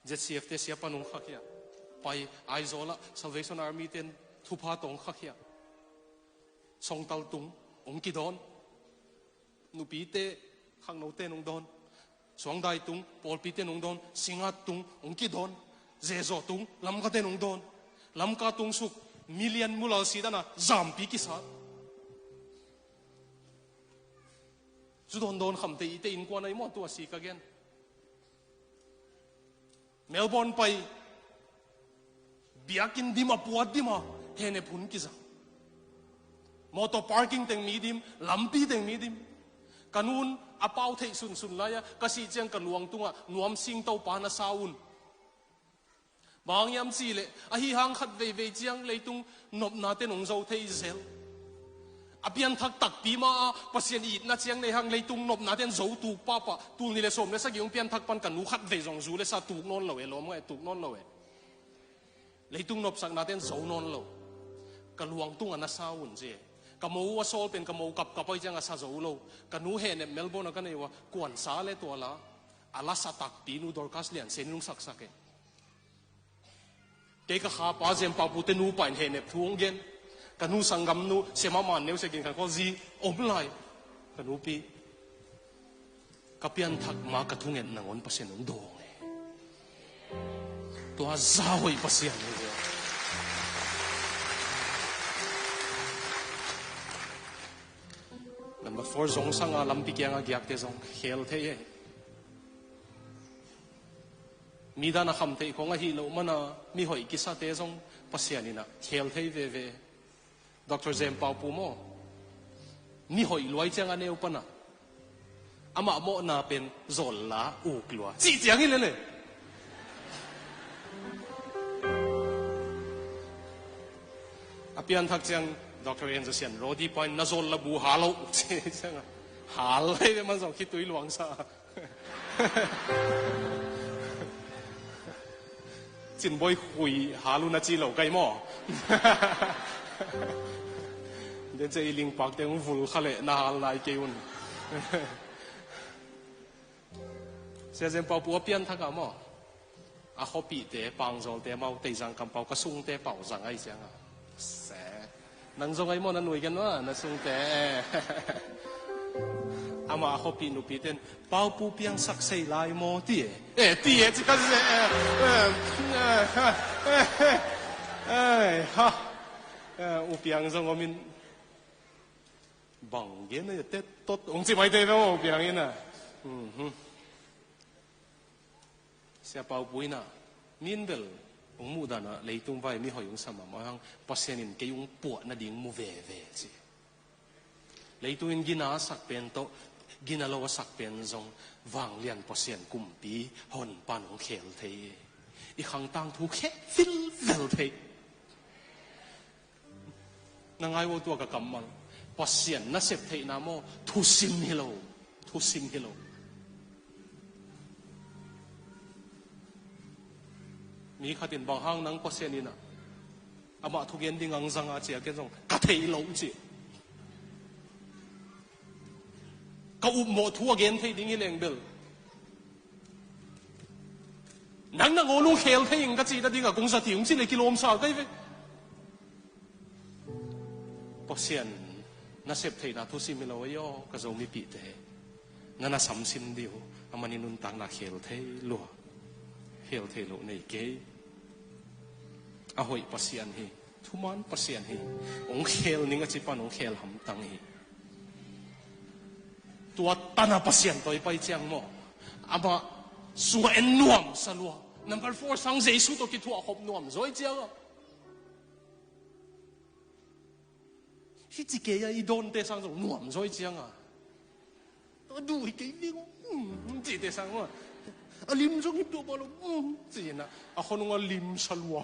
JCF เตเสียปนงขักเฮียไปไอโซล่า Salvation Army เต็นทุพาตงขักเฮียส่งตัลตุงองกิดอนนูปีเตขังโนเตนองดอนสวงได้ตุงพอลปีเตนองดอนสิงห์ตุงองกิดอนเจโซตุงลำกาเตนองดอนลำกาตุงสุกมิลเลียนมูลาสีดานะจามปีกิสาจุดโดนคำเตยเตอินกวนไอหมดตัวสีกันเกนเมลเบิร์นไปเบียกินดิมาปวดดิมาเฮเนพุนกิซ่ามอเตอร์พาร์กิ้งเต็งมีดิมลำปีเต็งมีดิมกันูนอาเป้าเทสุนเลยอะกษีเจียงกันหลวงตุงอะนวมสิงเต้าปานาซาอุนบางยามสีเลยอะฮิฮังขัดเวเจียงเลยตุงนบนาเตนงเจ้าเทอิเซลอภิยันทักตักปีมาปัสยันอีดนาเจียงในหังเลยตุงนบนาเตนเจ้าตูป้าปะตูนี่เลยสมเลยสักอย่างเพียนทักปันกันนูขัดเวจงจูเลยสักตูนอนเลยล้อมไงตูนอนเลยเลยตุงนบสักนาเตนเจ้านอนเลยกันหลวงตุงอนาซาอุนเจกะมูว่าโซลเป็นกะมูกับไปจังอาซาโซโลกันนูเห็นเนี่ยเมลเบิร์นกันเนี่ยว่ากวนซาเลตัวละอาลาสตักปีนูดอร์คัสเลียนเซนุงสักเกะข้าป้าเจมป้าพูดนูไปเห็นเนี่ยทุ่งเงินกันนูสังกัมนูเสมามันเนี่ยเสกินกันก็จีอมไลกันนูปีกับเพียนทักมากระทุ่งเงินนังวันเปอร์เซ็นต์นุ่งดงเลยตัวจ้าวยเปอร์เซ็นต์เลยNumber 4 zong sang lampi kya nga gyak te zong khel the ye mi da na kham te ko nga hi lo mana mi hoi ki sa te zong pasiani na khel the ve ve Dr. Zem Pau pu mo mi hoi loi chang ane upana ama mo na pen zol la u klwa chi chiang hi le le apian thak chang Dr. Anderson Rodi Point Nazol Labu Halo Hal hay man song khit tui luang sa Chin boy hui halu na chi lo kai mo Den che iling pak te un vul khale na hal lai ke un Se zen pau pu pian thak a mo a khopi te pang zol te mau te jang kam pau ka sung te pau jang ai chang aนังทรงไอ้มอนั่นหน่วยกันว่านั่นทรงแต่阿妈好比努比点，包不变色谁来摸爹？哎，爹这个是哈，有变上我们忙嘢呢，得多，我只买对咯，有变呢，下包不呢，面bel我木的呢，雷东外面好用什么？好像把些人给用薄那顶木歪歪子。雷东人gina sak bento gina lo sak ben zong wang lian pasien kumpi hon panong khel thei I khang tang thu khe fil vel thei nangai wo tua ka kamal pasien na sep thei na mo thu sim hilo mi khatin bang hang nang pasien ina ama thu gen ding ang zanga chia ke zong ka thei lo chi ka mo thua gen thei ding ileng bel nang na ngolung khel thei ing ka chi da ding a kong sa tiung chi le kilom sa kai ve pasien na sep thei na thu sim lo yo ka zo mi pi te na na sam sim dio amani nun tang na khel thei lo nei ke a hoi pasien hi thuman pasien hi ong khel ning a chi pan ong khel ham tang hi tua tanah pasien toy pai chiang mo ama suwa en nuam salua number 4 sang jesu to ki thua khop nuam zoi chiang hi chi ke ya I don te sang nuam zoi chiang a to du hi ke ni chi te sang ma alim jong hip to balo chi na a khonunga lim salua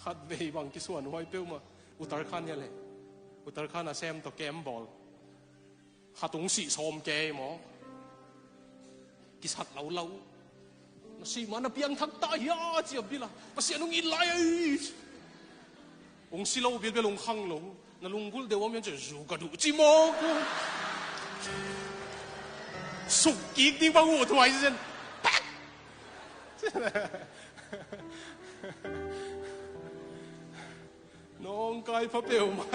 hat be bang ki suan hoi pe ma uttarakhand ya le uttarakhand a sem to kem bol hatung si som ke mo kisat lau lau na si mana piang thak ta ya chi bila pasien ung ilai ung si lau bil belung khang lo na lungul de wam yan ju ka du chi mo suk ki ding bang wo thwai sen nong kai pha peu ma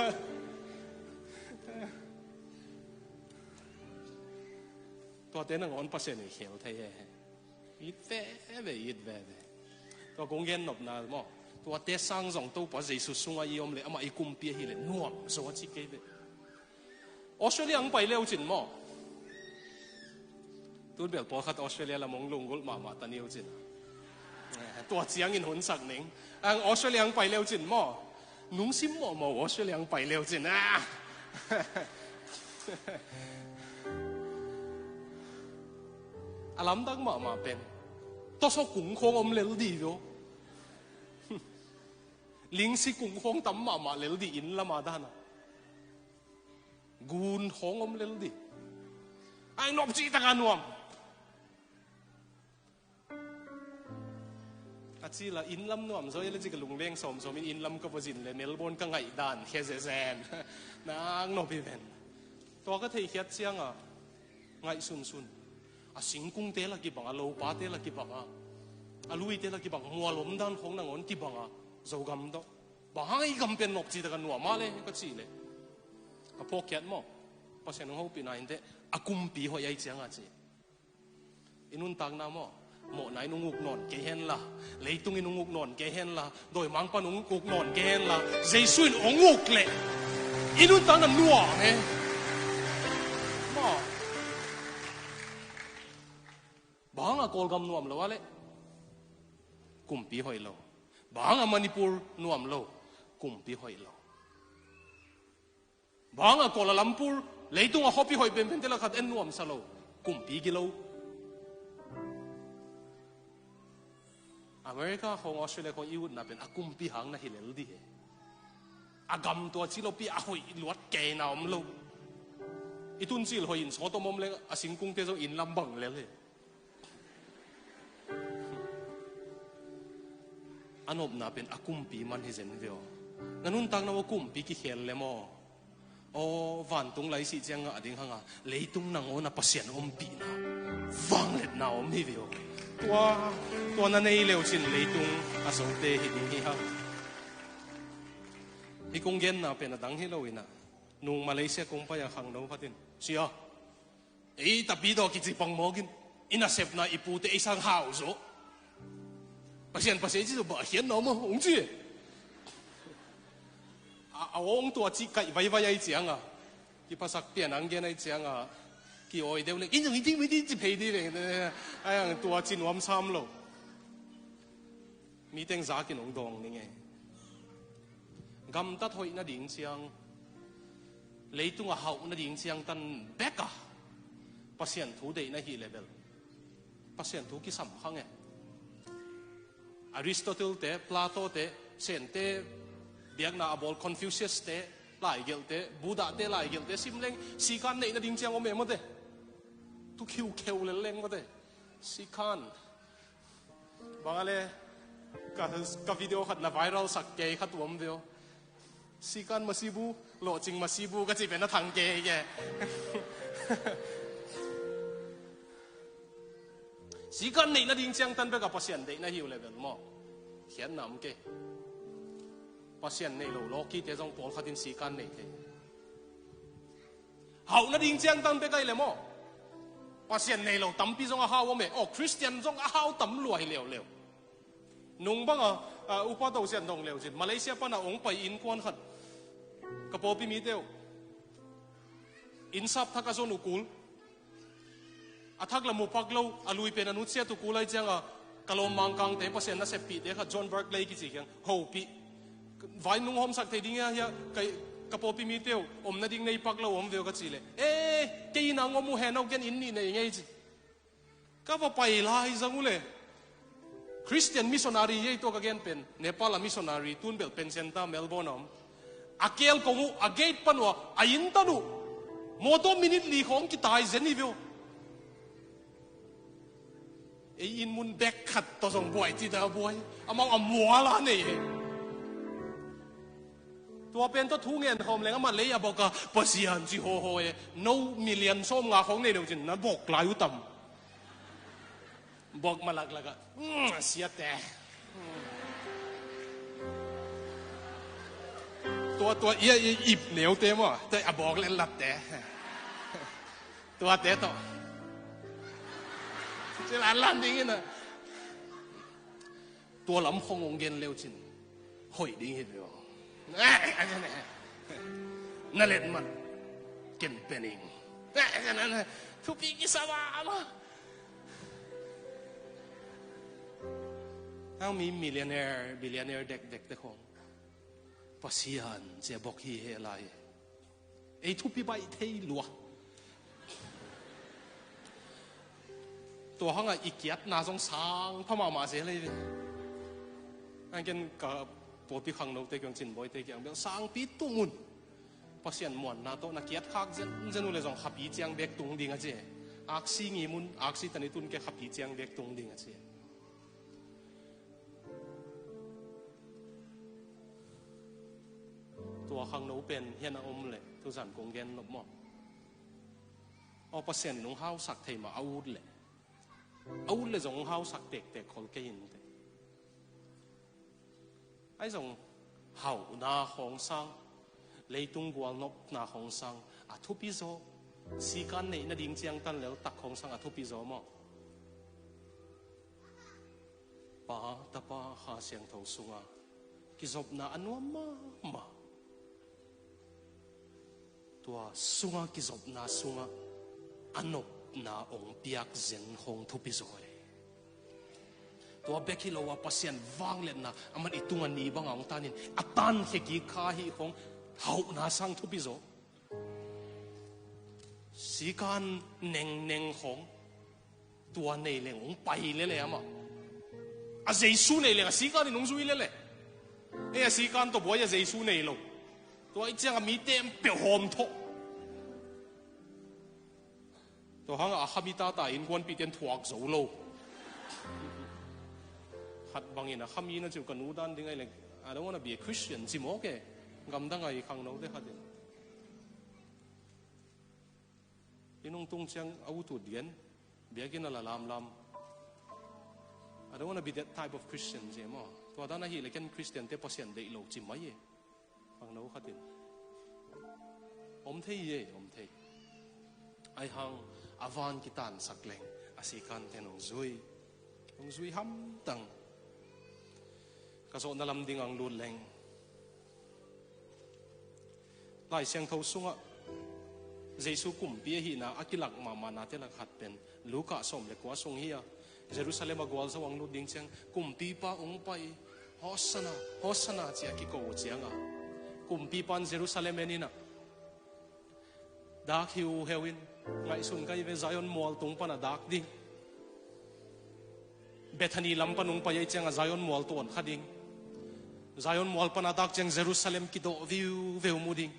ตัวเต้นงอนภาษาในเขียวไทยอิดแว่ตัวกงเงินหนบนาหม้อตัวเต้สร้างสองตัวภาษาสุสุงอายุมเลยอามาอีกุมเปียหิเลยนัวสวัสดิ์เกย์เลยออสเตรเลียไปเร็วจินหม้อตัวเบลพอขัดออสเตรเลียละมองลงกุลมาตันเร็วจินตัวเจียงอินหุนสักหนึ่งออสเตรเลียไปเร็วจินหม้อนุ่งซิมหม้อออสเตรเลียไปเร็วจินอาลัมดังมาเป็นตัวสกุงคงอมเลลดีอยู่ลิงสิกุงคงตั้มมาเลลดีอินละมาด้านะกูนคงอมเลลดีไอ้นบจีตะกันวมอาจีละอินลำนวมโซยเลยจิกลุงเลี้ยงสมอินลำกับวจินเลยเมลเบิร์นก็ไงด่านแค่เซนนางนบอีเวนตัวก็เทียดเสียงอ่ะไงซุนอาสิงกุ้งเตละกี่บังอาโลปาเตละกี่บังอาลุยเตละกี่บังมัวลมด้านของนางอนกี่บังอาโจกำดอกบางอีกำเป็นนกจีตะกันหนัวมาเลยก็จีเลยก็พวกแคทมั้งภาษาหนุ่มเขาปีนายเตอากุมปีหอยใหญ่เจียงอาจีอินุนตังน้ำมั้งหมอไหนนุ่งอุกนอนเกเฮนละเลยตุงอินุ่งอุกนอนเกเฮนละโดยมังปานุ่งอุกนอนเกเฮนละเจสุนองอุกเลยอินุนตังนั้นหนัวเนี่ยมั้งบางกอลกำนวมเลวะเลยกุมปีหอยโลบางมณิปุรนวมโลกุมปีหอยโลบางกอลลัมปุรเลยตุงฮอปีหอยเป็นเทละขัดเอ็นนวมซะโลกุมปีกิโลอเมริกาของออสเตรเลียของยูนน่ะเป็นอากุมปีหังน่ะฮิเลลดีอากำตัวชิโลปีอาหอยลวดเกยนามโลอีตุนซิลหอยอินสอตมมเลยอาสิงกุ้งเตโซอินลำบังเลยอันอบน่าเป็นอากุมปีมันให้เจนเดียวนั่นนุ่นตังน่าว่ากุมปีกี่เขียนเลยมั้งโอ้วันตรงไหลสิเจียงอ่ะดิ้งหังอ่ะเลยตรงนั่งโอ้น่าภาษาอมปีน่ะฟังเล็ดน่าอมนี่เดียวตัวนั้นในเลวชินเลยตรงอาสงเตหิดิ้งหิฮะฮิกงเย็นน่ะเป็นดังฮิโลวิน่ะนุ่งมาเลเซียกงไปอย่างขังโน้พัดินเชีย tapi do kita pangmogin inasep na iputi isang hauso pasien itu bahian nama ongji awong tua cika vai ai chiang ah ki pasak pian anggen ai chiang ah ki oi deu le in ji pei di le ai tua chin wam sam lo mi teng za kin ong dong ni nge gam ta thoi na ding chiang leitung a hau na ding chiang tan beka pasien thu de na hi level pasien thu ki sam khang e Aristotle te Plato te sen te biak na abol Confucius te lai gel te Buddha te lai gel te sim leng si kan nei na ding chiang o me mo te tu khiu le leng mo te si kan bangale ka video khat na viral sak ke khat wom dio si kan masibu lo ching masibu ka chi pe na thang ke ye si kan nei na ding chiang tan be ka pasien de na hiu level mo hian nam ke pasien nei lo ki te jong pol khatin si kan nei the hau na ding chiang tan be kai le mo pasien nei lo tam pi jong a hau me Christian jong a hau tam luai leo nung bang upa tàu sian dong leo jin Malaysia pa na ong pai in kwan khat kapopi mi teo insap thaka zon ukul athak la mupak lo alui pen anu chia tu kulai changa kalom mangkang te pasien na sepi te kha John Berkeley ki chi kyang ho pi vai nung hom sak the ding ya kai kapopi mi teo om na ding nei pak lo om veo ka chi le ke na ngom mu henau gen in ni nei ngai chi ka pa pai lai zangule Christian missionary ye to again pen Nepal missionary tunbel pensenta Melbourne akel kongu agate panwa ayin tanu moto minute li khong ki tai zeni veo in mun bek khat to song boy ti da boy among amwala ne to pen to thu ngen hom leng ma le ya boka pasian ji ho no million som nga khong ne lo jin na bok la yu tam bok malak laga siat teตัวอิบเหนียวเต็มว่ะแต่บอกเล่นหลับแต่ตัวเตะต่อจะหลานลั่นดิ้งนะตัวลำคงงเงินเร็วจินหอยดิ้งเดียวอันนี้นั่นเล่นมันเก่งเป็นเองนั่นทุกปีกิสวามาเอามีมิลเลนเนอร์บิลเลนเนอร์เด็กแต่ของpasian je bok hi he lai ei thu pi bai thei lua to hanga ikiat na jong sang phama ma je le an ken ka po pi khang no te kyang chin boy te kyang bel sang pi tungun pasian mon na to na kiat khak jen u le jong khapi chiang bek tung ding a je aksi ngi mun aksi tani tun ke khapi chiang bek tung ding a jeตัวข้างโน้เป็นเฮียนอมเลยทุกสันกงเงินลบหมดเอาเปอร์เซ็นต์น้องเฮาสักเทมาเอาอุดเลยจงเฮาสักเด็กคนเกินไอ้จงเฮาหน้าของสังเลยตุงกวางนกหน้าของสังอาทุปิโซสีกันในนาดิ่งเจียงตันแล้วตักของสังอาทุปิโซมั้งป้าตาป้าหาเสียงทองสุงากิจบนาอันว่ามาตัวสุงากิจบนาสุงาอันนบนาองเปียกเซนหงทุปิโซตัวเบคิโลว่าพัศยันวางเล่นนะอามันอิตุงันนี้บางองตานินอัตันเฮกิข้าฮีของเฮานาสังทุปิโซสีการเน่งของตัวในเล่งไปเลยอะมั้งอาเจสูในเล่งสีการนี่น้องซุยเลยสีการตัวบัวอาเจสูในโลตัวไอ้เจ้ามีเต็มเปียวหอมทกตัวหางอาขมิตาตาอินควนปีเต็มถวกโซโลขัดบางอย่างนะขมีนะจู่กันนูดันดิ้งไงเลย I don't want to be a Christian จิโมเกะกำดังไงขังโน้ได้ขัดอินงตรงเชียงอาวุธเดียนเบียกินอะไรลาม I don't want to be that type of Christian จิโมตัวด้านนั้นเลยกันคริสเตียนเตปเซียนเดโลจิมไม่ขังโน้ขัดอมเทียไอหัง avan kitan sakleng asikan tenong zui ham tang kaso nalam ding ang luleng lai siang thau sunga Jesu kumpi hi na akilak mama na te lak hat pen Luka som le kwa sung hiya Jerusalem agwal sa wang luding chang kumpi pa ong pai hosana chia ki ko chianga kumpi pan Jerusalem enina dak hiu hewin ngai sun kai ve Zion mall tung pana dak ding Bethany lam panung pai changa Zion mall ton khading Zion mall pana dak chang Jerusalem ki do view muding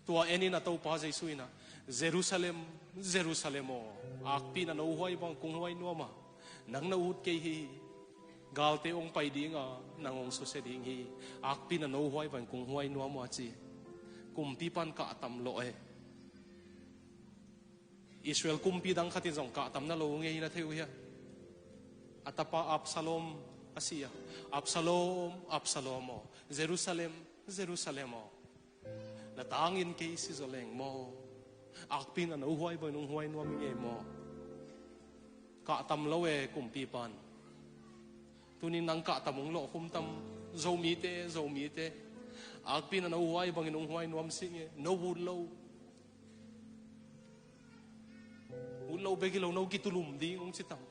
tua eni na tau pa Jesu ina Jerusalem o akpi na no huai bang kung huai no ma nang na ut ke hi galte ong pai dinga nang ong su se ding hi akpi na no huai bang kung huai no ma chi kumpi pan ka tam lo e Israel kumpi dang khatin jong ka tam na lo nge na theu hi atapa Absalom asia Absalom o Jerusalem o na tangin kay si Zoleng mo akpin na uhuay ba nung huway nuam ngay mo kaatam law e kumpi pan tunin nang kaatamong lo kumtam zomite akpin na uhuay ba nung huway nuam singe no ulaw begilaw no kitulum di ng sitang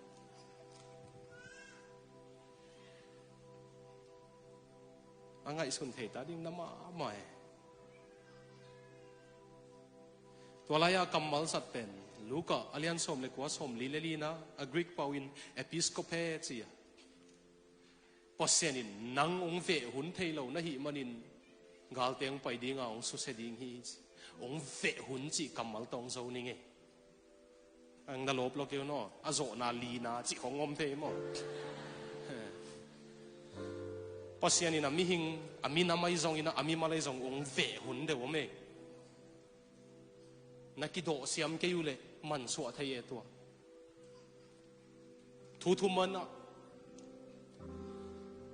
angay isun theta ding namamay Tualaya kamal sat pen Luka alian som le kwa som lilelina a Greek pawin episcope chia pasyanin nang ong ve hun theilo na hi manin gal teng pai dinga ong su se ding hi ong ve hun chi kamal tong zo ni nge ang nalop lo keu no azo na lina chi khongom the mo pasyanin ami hing ami na mai zong ina ami malai zong ong ve hun de wo me nakido siam kayule man suwa thay eto thuman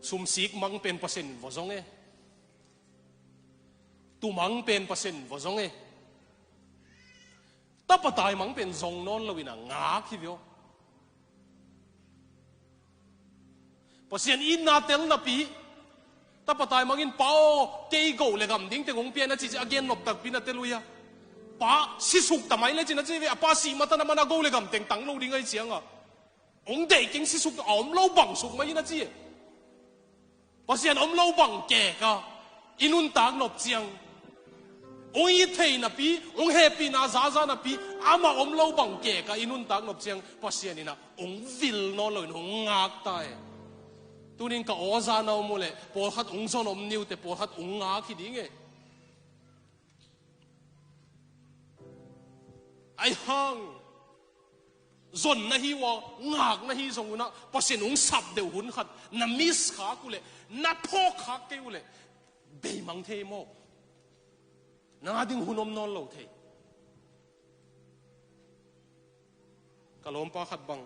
sumsik mang pen pasen vozong e tumang pen pasen vozong e tapatay mang pen zong non lawina ngak hivyo pasen in natel na pi tapatay mangin pao kay go legam ding tengong pian na chichi again nop tag pinateluya pa sisuk tamay le china chive apa si mata na mana go le gam teng tang lo ding ai chiang a ong de king sisuk om lo bang suk mai na chi pasian om lo bang ke ka inun tag nop chiang ong i thei na pi ong happy na za na pi ama om lo bang ke ka inun tag nop chiang pasian ina ong vil no lo ong ngak tai tunin ka oza na mo le por khat ong son om niu te por khat ong ngak hi ding e ai hang zon na hi wa ngak na hi zong na pasen ung sap de hun khat na mis kha kule na pho kha ke ule be mang the mo na ding hunom non lo the kalom pa khat bang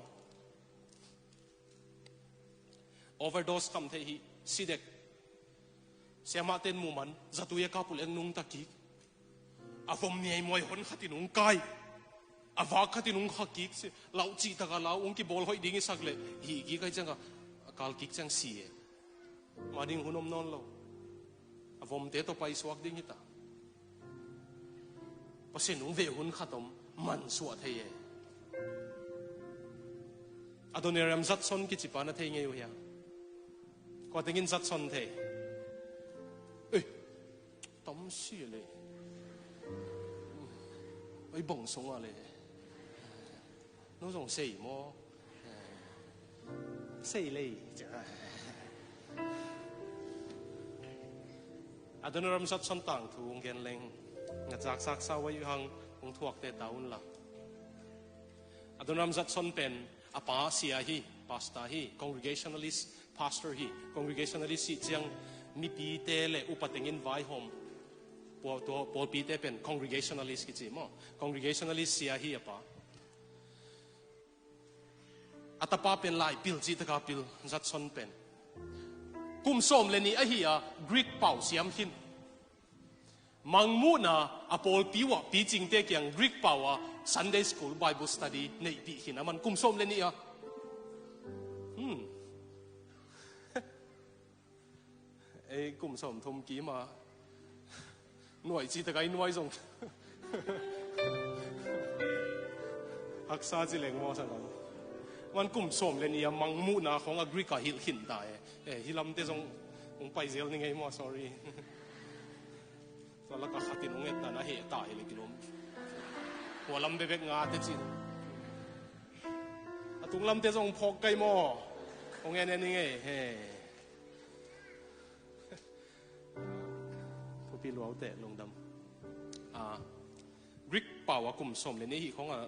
overdose kam the hi sidek siama ten muman zatuya ka pul eng nung taki avom nei moi hon khatin ung kai avakati nung hakik se lau chi taka lau ung ki bol hoi dingi sakle hi gi kai changa kal kik chang si e mading hunom non lo avom te to pai suak ding hita pasin ung ve hun khatom man suat thei e adoneram zat son ki chipana thei nge ya ko tengin zat son thei ê tom si le oi bong song a le nó dùng xì mò xì lì Adoniram sát son tang thu ung gen leng ngặt giặc sak sa wai hang ung thuak te taun la Adoniram sát son pen apa sia hi pastor hi congregationalist pastor hi congregationalist si chiang mi pi te le upatengin vai hom po pi te pen congregationalist ki chi mo congregationalist sia hi apa atapa pen lai pil chi taka pil zat son pen kum som le ni a hi a Greek pau siam hin mang mu na apol piwa pi jing te kyang Greek pawa Sunday school Bible study nei pi hin aman kum som le ni a ei kum som thom ki ma nuai chi ta kai nuai zong hak sa chi leng mo sa kan man kum som le ni a mang mu na khong a Greek a hil hin ta hilam te zong ong pai zel ni ngai mo sorry so la ka khatin ong et na he ta ele kilom walam be bek nga te chi atung lam te zong phok kai mo ong en ni ngai he phu pi luau te long dam Greek pawa kum som le ni hi khong a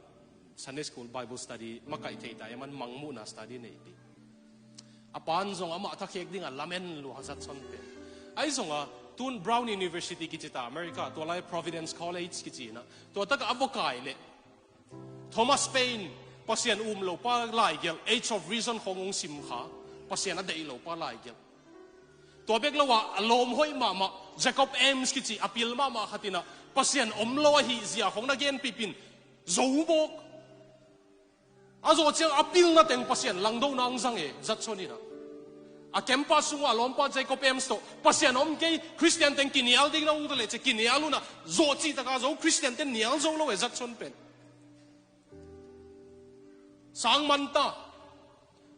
Sunday school Bible study makai thei ta man mangmu na study nei pi apan zong ama tha khek ding a lamen lu hazat son pe ai zong a tun Brown University ki chita America to lai Providence College ki china to tak avokai le Thomas Paine pasien lo pa lai gel Age of Reason khongong sim kha pasien a dei lo pa lai gel to bek lo wa alom hoi ma Jacob Ames ki chi apil ma khatina pasien omlo hi zia khong na gen pipin zobok azo chiang apil na teng pasien langdo nang sang e zat soni na a kempa sunga lompa Jacob Ames to pasien om ke Christian teng kinial ding na udale che kinialu na zo chi ta ka zo Christian ten nial zo lo e zat son pen sang manta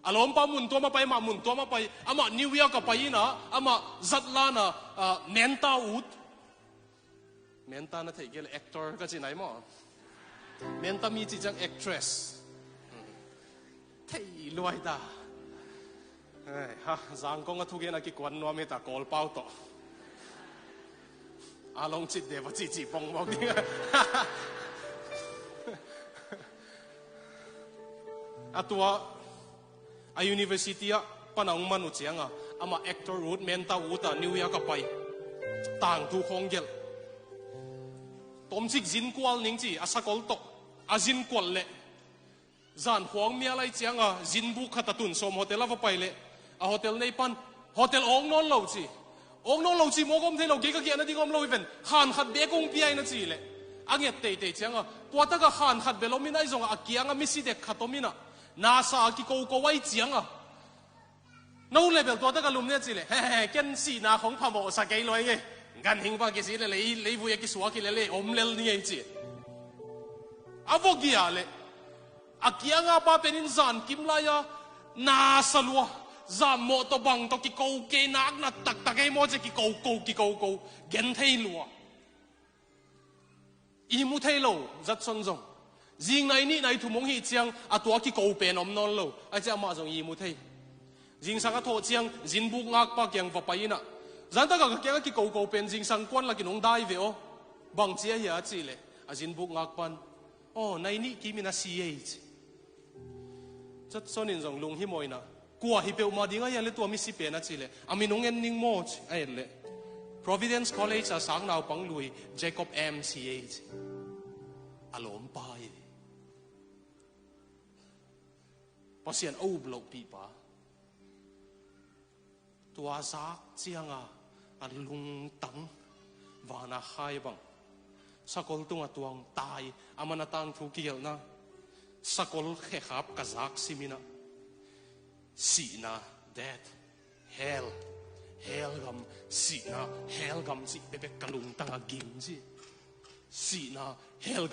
alompa mun to ma pai ma mun to ma pai ama New York ka pai na ama zatlana menta ut menta na thei gel actor ka chi nai mo menta mi chi chang actress thei luai da ha zang kong a thu ge na ki kwan no me ta kol pau to along chit de wa chi chi pong mo ding atua a university a panang manu chianga ama actor root menta uta New York ka pai tang tu khong gel tom chik jin kwal ning chi asakol tok azin kwal le zan huang mia lai chianga jin bu khatatun som hotel ava pai le a hotel nei pan hotel ong non lo chi mo gom the lo ge ka ki na ding om lo even han khat be kong pi ai na chi le anget te chianga puata ka han khat be lo min ai zonga akianga mi si de khatomina nasa ki ko wai chianga no level to ta ka lum ne chi le he ken si na khong phamo sa kai loi nge gan hing ba ki si le le bu ye ki suwa ki le om lel ni ai chi avogia le akianga pa penin zan kimla ya na salwa zan mo to bang to ki ko ke nak na tak ai mo je ki ko gen thei lua i mu thei lo zat son zong jing nai ni nai thu mong hi chiang atwa ki ko pen om non lo a cha ma zong i mu thei jing sang a tho chiang jin buk ngak pa kyang va pai na zan ta ka kyang ki ko pen jing sang kwan la ki nong dai ve o bang chia ya chi le a jin buk ngak pan oh nai ni ki mina ch chat sonin zong lung hi moi na kwa hi pe ma dinga ya le to mi si pe na chi le ami nong en ning mo ai le Providence College a sang nau pang lui Jacob Ames ch alom pai pasien o blok pi pa tua zak chianga alung tang wana khai bang sakol tunga tuang tai amana tang thu kiel na sakol khe khap kazak simina sina death hell gam sina hell gam si bebe kalung tanga gim si sina hell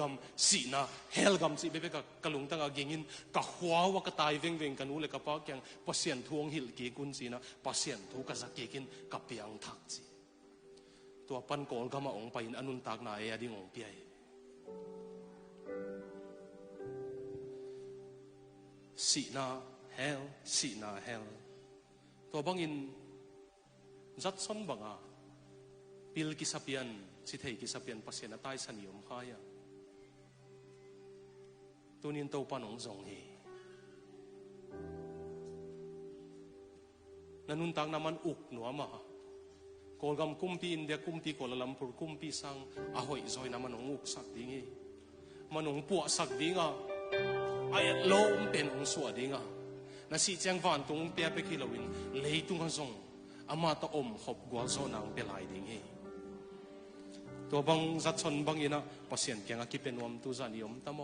gam si bebe kalung tanga gingin ka hwawa ka tai veng kanu le ka pa kyang pasien thuang hil ki kun sina pasien thu ka zakekin ka piang thak chi to pan kol gama ong pain anun tak na e ading ong piai sina hell to bangin zat son banga pil ki sapian si thei ki sapian pasien atai saniom khaya tunin to panong zong hi nanun tak naman uk nuama kolgam kumpi India kumpi Kuala Lumpur kumpi sang ahoy zoi naman ong uk sak dingi manong puak sak dinga ayat lom pen ong suwa dinga na si chang van tung pia pe kilowin leitung zong ama to om hop gwal zo nang pelai ding he ตัวบังจัดชนบังอินะภาษาเก่งกิเป็นวมตุจานิยมตั้ม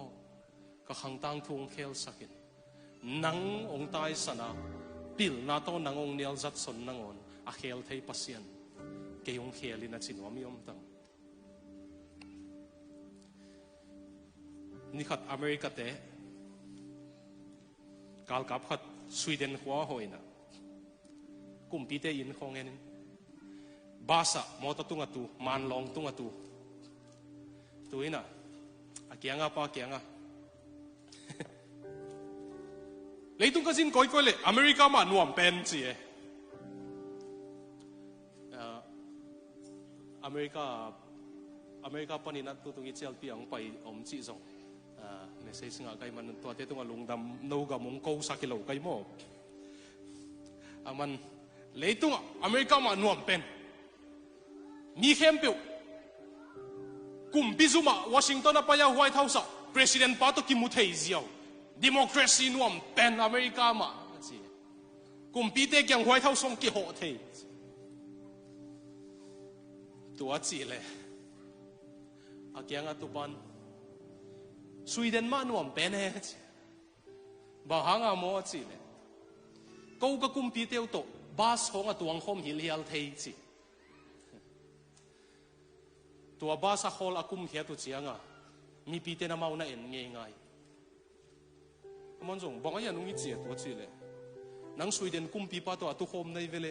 ก็ขังตังทุ่งเคลสักินนังองตายสนะปิลนาโตนังองเนียลจัดชนนังอนอาเคลเทยภาษาเกี่ยงเคลินะจินวมยมตั้งนี่ขัดอเมริกาเตะกาลกับขัดสวีเดนหัวหอยนะกุมปีเตอินของเงินบาสะมอตตุงตูมันลองตุงตูตัวนี้นะอาเกียงอ่ะป้าเกียงอ่ะเลยตุงก็จินก้อยเลยอเมริกามันนวมเป็นจีอเมริกาปนินัตตุงอิเจลปีอังไปอมจีจงเนี่ยเสียงอะไรมันตัวเตตุงลุงดำนูกับมงโกสักกิโลไกโมมันเลยตุงอเมริกามันนวมเป็นมีเข้มเปียวกุมพิจุมาวอชิงตันไปยังไวท์เฮาส์ประธานปาตุกิมุเทย์เจียวดิโมคราซีนวมเป็นอเมริกามากุมพิเตยังไวท์เฮาส์ส่งกี่โหเทย์ตัวจีเลยอาเกียงอัตุปันสวีเดนมานวมเป็นเฮบ่หางอโมจีเลยกูก็กุมพิเตวโตบาสของอตัวงคมฮิลฮิลเทย์จีตัวบาสฮอลอากุมเขียตุเจียงมีปีเตนมาอุณาเอ็นง่ายๆมันจงบอกว่าอย่างนุ่งอีเจียตัวจีเลยนังสวีเดนกุมปีป้าตัวตุคมในเวล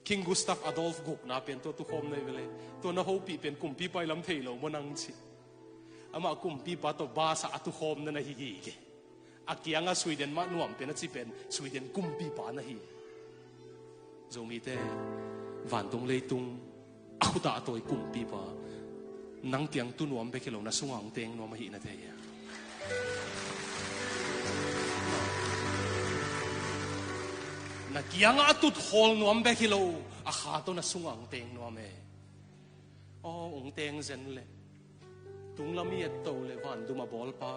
คิงกุสตัฟอดอล์ฟกุกน่าเป็นตัวตุคมในเวลตัวน่าหูปีเป็นกุมปีไปลำเทยเรามันนังจีอามากุมปีป้าตัวบาสอตุคมนั่นฮิกิเกอาเกียงสวีเดนมาหน่วมเป็นจีเป็นสวีเดนกุมปีป้านะฮิจงมีแต่วันตรงเลยตรงaku tak tahu ikum pipa nang tiang tu nuam be kilo na sungang teng nuam hi na te ya na kiang atut hol nuam be kilo akha to na sungang teng nuam e ong teng zen le tung lami et to le van du ma bol pa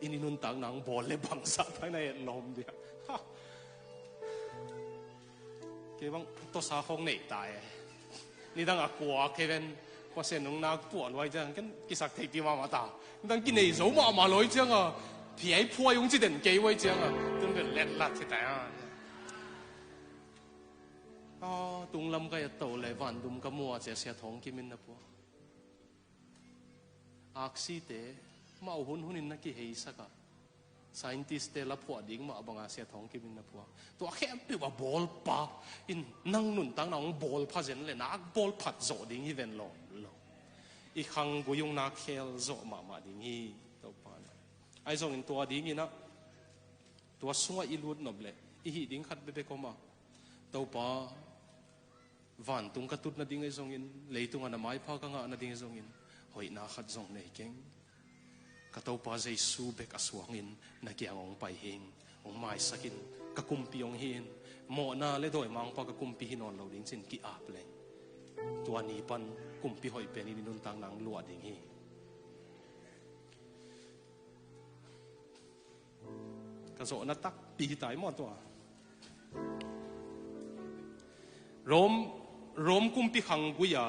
ininun tang nang bol le bangsa thai na et lom dia ke bang to sa khong nei taiนี่ตั้งกลัวเคเป็นเพราะเส้นน้องนักปวดไว้จังกันกิสักทีกี่มาตาตั้งกินในโซ่มาลอยจังผีไอ้พ่อยงจีเด่นเกยไว้จังจนเป็นเล็ดลัดที่แต่ตุงลำก็จะโตเลยวันดุมก็มัวเสียท้องกิมินนะปัวอักษีเตมาหุ่นนักกี่เฮสักscientist เตละพวดดิ้งมาบังอาเสียท้องกิมินนะพัวตัวแค่เป็นว่าบอลปะอินนั่งนุ่นตั้งน้องบอลพัดเจนเลยนักบอลพัดโจดิ้งอีเวนลงอีกครั้งกูยงนักเคลโจมาดิ้งอีตัวปานไอ้ส่งอินตัวดิ้งอีนะตัวสงอีลุดนบเลยอีหิดิ้งขัดเบก็มาตัวปาวันตุงกระตุดนาดิ้งไอ้ส่งอินเลยตุงอันไม้พากังอันดิ้งไอ้ส่งอินหอยนาขัดส่งในเก่งกระตัวปาใจสู้เบกอสวงินนักยังองไปเฮงองไม้สักินกะกุมปีองเฮนหมอนาเลดอยมังปากะกุมปีหินอนเราดิ้งสินกีอาบเลยตัวนี้ปันกุมปีหอยเป็นนินุนต่างนางลวดดิ้งเฮกระโสนัตักปีตายหมดตัวโรมกุมปีขังกุยา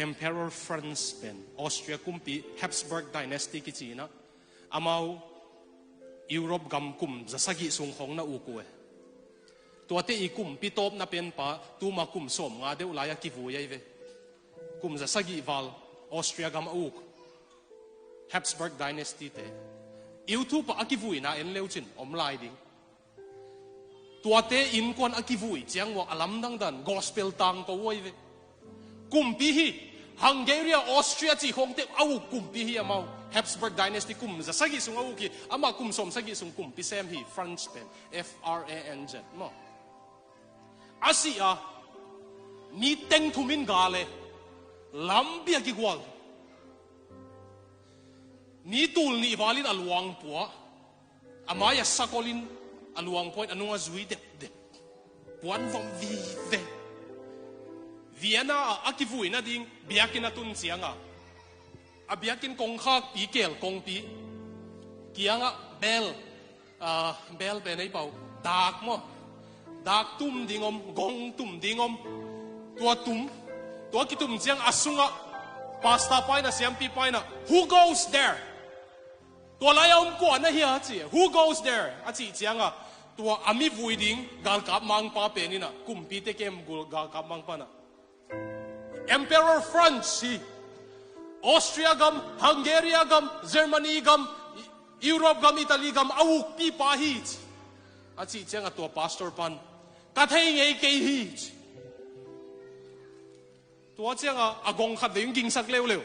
Emperor Franz เป็นออสเตรียกุมปี Habsburg Dynasty กิจีนะอามายุโรปกำกุมจะสกิสุงของนาอูกูตัวเตอีกุมปีโตบนาเป็นปะตัวมากุมสมงาเดียวลายกิฟูยัยเวกุมจะสกิวัลออสเตรียกำอูก Habsburg Dynasty เตอิวทูปะกิฟูน่าเอ็นเลวจินอมลายดิ้งตัวเตอินกวนกิฟูเจียงว่าอลัมดังดัน Gospel ตังตัวยัยเวกุมปีฮีฮังการีออสเตรียจีของเตเอากุมปีฮีอามาHabsburg Dynasty กุมจะสกิสุงเอาคีอามากุมสมสกิสุงกุมปีเซมฮี Franz เป็น FRANZ มั้งอาศัยนี่เต็งทุ่มินกาเลยลำเบียกิกวลนี่ตูลนี่วาลินอลวงปัวอามาอยากสักลินอลวงพอยอนุงจุยเด็ดปวนฟอมวีเววีน่าอากิฟุยน่าดิ้งเบียกินตุนเสียงอาเบียกินกงข้าปีเกลกงปีเกียงเบลเป็นไอ้เปล่าดากมั้งดากตุ้มดิ่งอมกงตุ้มดิ่งอมตัวตุ้มตัวกิตุ้มเจียงอาสุง pasta pai na siampi pai na who goes there ตัวไรเอาก่อนนะเฮียจี who goes there อาจีเจียงอ่ะตัวอามีวุยดิ้งกาลกับมังปาเป็นนี่นะกุมปีเตเกมกุลกาลกับมังปานะ Emperor France Austria gam Hungary gam Germany gam Europe gam Italy gam awuk pi pa hiอาจีเจียงอ่ะตัว pastor ปันกะเทงไงเกฮีตัวเจียงอ่ะอากงขัดเดี๋ยวยิงสักเร็ว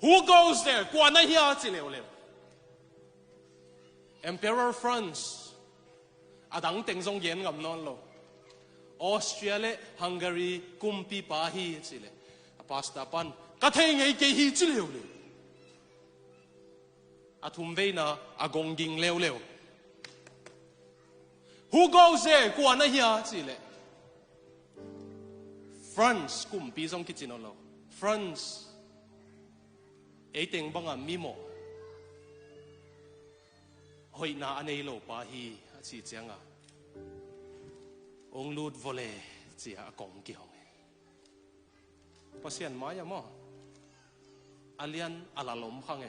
Who goes there กว่านะเฮียจีเร็วEmperor France อาดังเต็งทรงเย็นกับนอนโลออสเตรียและฮังการีกุมปีปาฮีจีเลปาสตาปันกะเทงไงเกฮีจีเร็วอาทุ่มเวนะอากงยิงเร็วWho goes there กว่านะเฮียจีเลFrance กุมปีทรงกิจนอนโล France เอเต็งบังอ่ะมีโมหอยนาอันนี้โลปาฮีจีเจียงอ่ะองลูดวอลเลจีอากงกี่ห้องภาษาหมายมั่งอาเลียนอาลาลมขัง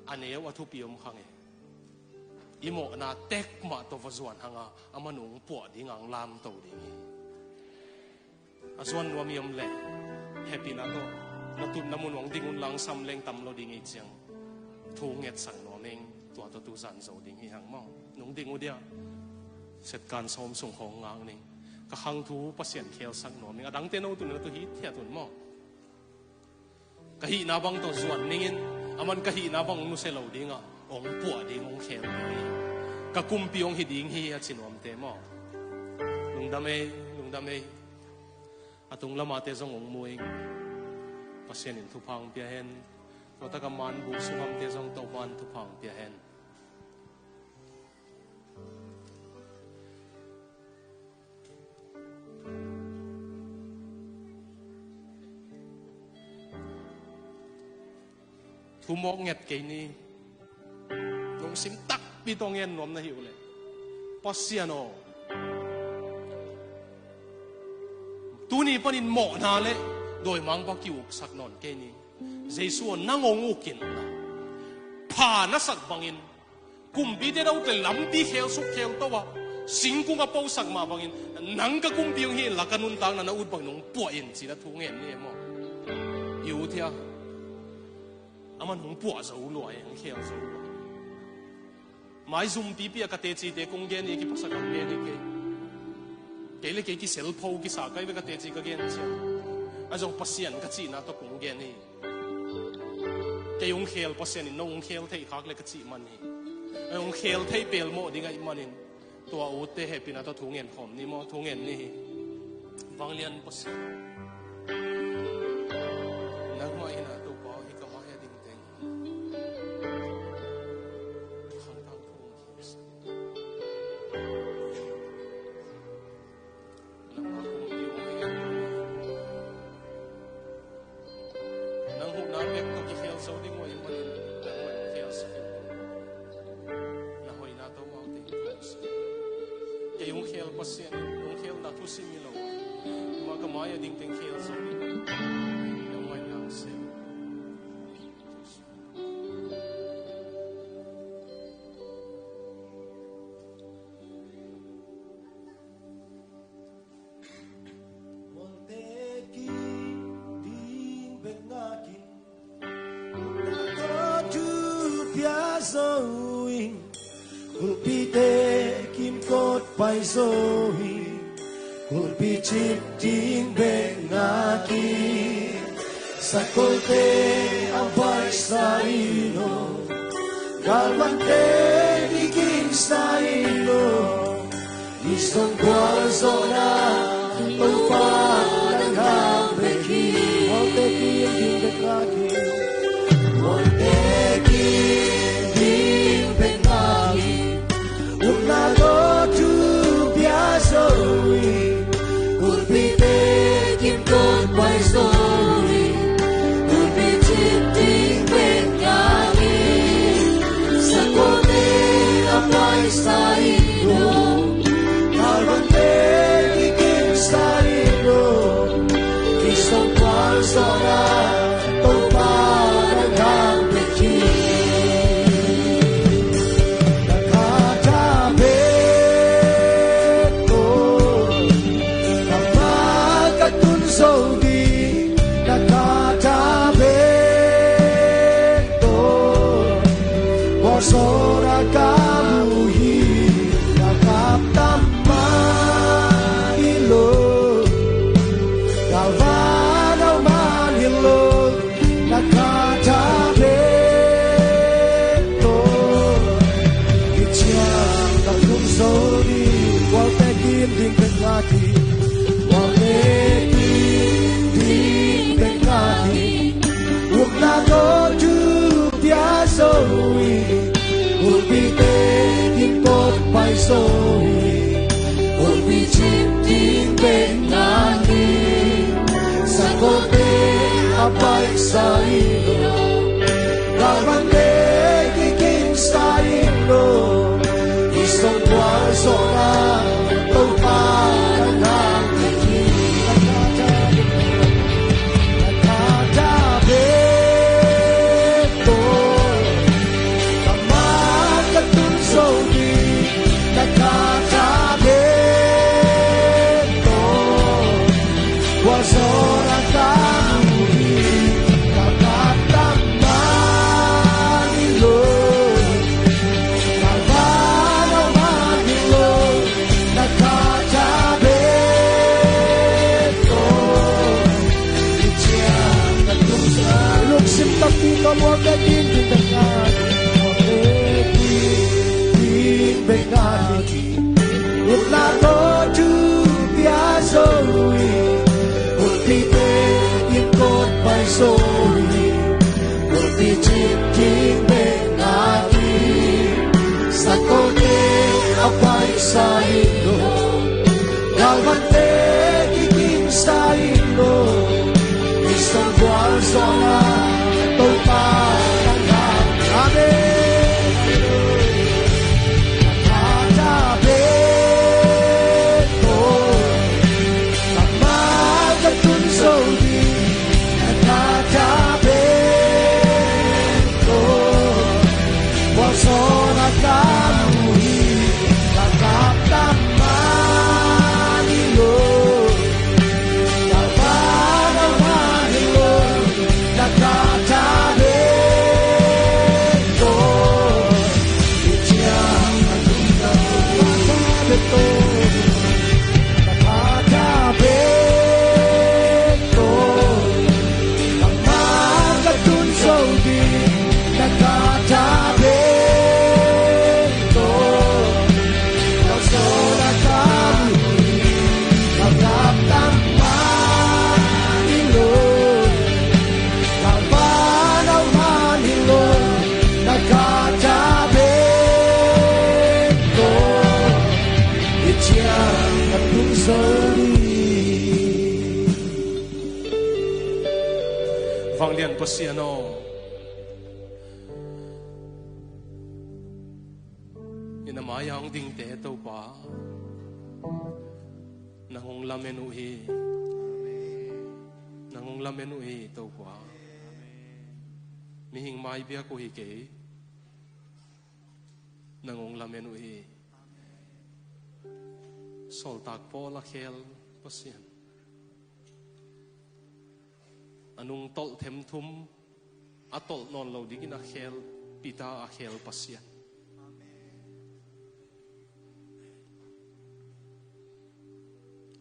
อันนี้วัตถุพิมพ์ขังอีโมนาเต็กมาตัวส่วนหังอามันงปวดดิ่งลามตัวดิ่งส่วนว่ามีอมเล่แฮปปี้นะก็เราตุนน้ำมันหวังดิ่งลังซ้ำเล่งตำเราดิ่งเจียงทูเงียดสั่งนอนเองตัวตูสันโซดิ่งหังมั่งหนุ่งดิ่งอุเดียเสร็จการซ้อมส่งของงานนี่ก็หังทูภาษาเขียวสักนอนนี่ดังเต้นเอาตุนตัวฮิตเทียตุนมั่งก็ฮินาบังตัวส่วนนี่อามันก็ฮินาบังนุเซลดิ่งองปวดดิ่งองเขียวนี่ก็กุมปีองฮิดิ่งฮิชินวมเตมั่งลุงดำเมอาตุงละมาเตจงองมวยภาษาหนึ่งทุพังเปียเห็นตัวตะกมันบุกสุขมเตจงตะวันทุพังเปียเห็นทุมอกเงียดเกนี่ลงสิมตักปีตองเงินนวมนะหิวเลยปัสเซียโนตัวนี้ปนินหมอนาเลยโดยมังปากิวสักนอนเกนี่เจสัวนั่งงูกินผ่านนักสักบังอินกุมปีเดเราแต่ลำปีเขียวสุกเขียวตัวสิงกุงกับปูสักมาบังอินนังกับกุมปีงเฮลักนุนตังนั่นอุดบังนงป่วยอินสิละทุ่งเงินนี่มั้งอยู่ที่อ่ะอามันหงปัวจะอุลอยหงเขียวจะอุลอยหมายซุ่มปีปีกับเตจีเด็กคงเงินนี่กี่ภาษากันเงินนี่เกี่ยเลยเกี่ยกี่เซลโพกี่สากัยไปกับเตจีกับเงินเชียวอาจจะภาษากับจีน่าตัวคงเงินนี่เกี่ยงเขียวภาษานี่น้องเขียวเที่ยคักเลยกับจีมันนี่องเขียวเที่ยเปลโมดิ้งไอ้มันนี่ตัวอุตเตะปีน่าตัวทุ่งเงินหอมนี่โมทุ่งเงินนี่ฟังเรียนภาษานักมวยน่ะตัวป้อฮิกมาเฮดิ้งเต็งขันตั้งทุ่งนักมาคุมอยู่ไม่เงินนักหุบน้ำเบ็กตัวกี่เขียวโซดิ้งว่าอย่างมันนักมวยเขียวสกิลนักหอยน่าตัวมาดิ้งทุ่งเกี่ยงเขียวภาษาเนี่ยองเขียวน่าทุสิมิโลมากมาเฮดิ้งเต็งเขียวโซดิ้งZohi Kulpichit din bengaki Sakolte abay sa ino Galwante digin sa ino Isong guazo na Tupang nanghambeki Monteki din bengaki Monteki din bengaki Unado Zoe, could be taking good by Zoe, could be cheating with Yagi, Sakote, a price I know, Narante, he gives I know. rồi một vì thế kim cốt bay rồi một vì chim tiếng bên ngàn đi sa cô tê apai sai lo cả vấn đề khi kim sai lo đi sông qua gió ra tàu pa đang đi Một cái tin bên ngàn, một cái tin bên ngàn, một là có chữ bia rồi, một tí tê kim cốt bay rồi, một tí chim kim bên ngàn đi, sa cô tê áo bay sai lo, gạo văn tê khi kim sai lo, đi sông qua gió na. Tôi ta đang làm amen ta ta bên tôi ta má ta tuân sâu đi ta ta bên tôi qua gió na cá mùi ta ta ta má đi lối ta má ta má đi lối ta ta ta vang lian pasiano ina mayang ding te to pa nangong lamenu hi to pa mi hing mai bia ko hi ke nangong lamenu hi sol tak po la khel pasian anung tol them thum atol non lo digin a khel pita a khel pasian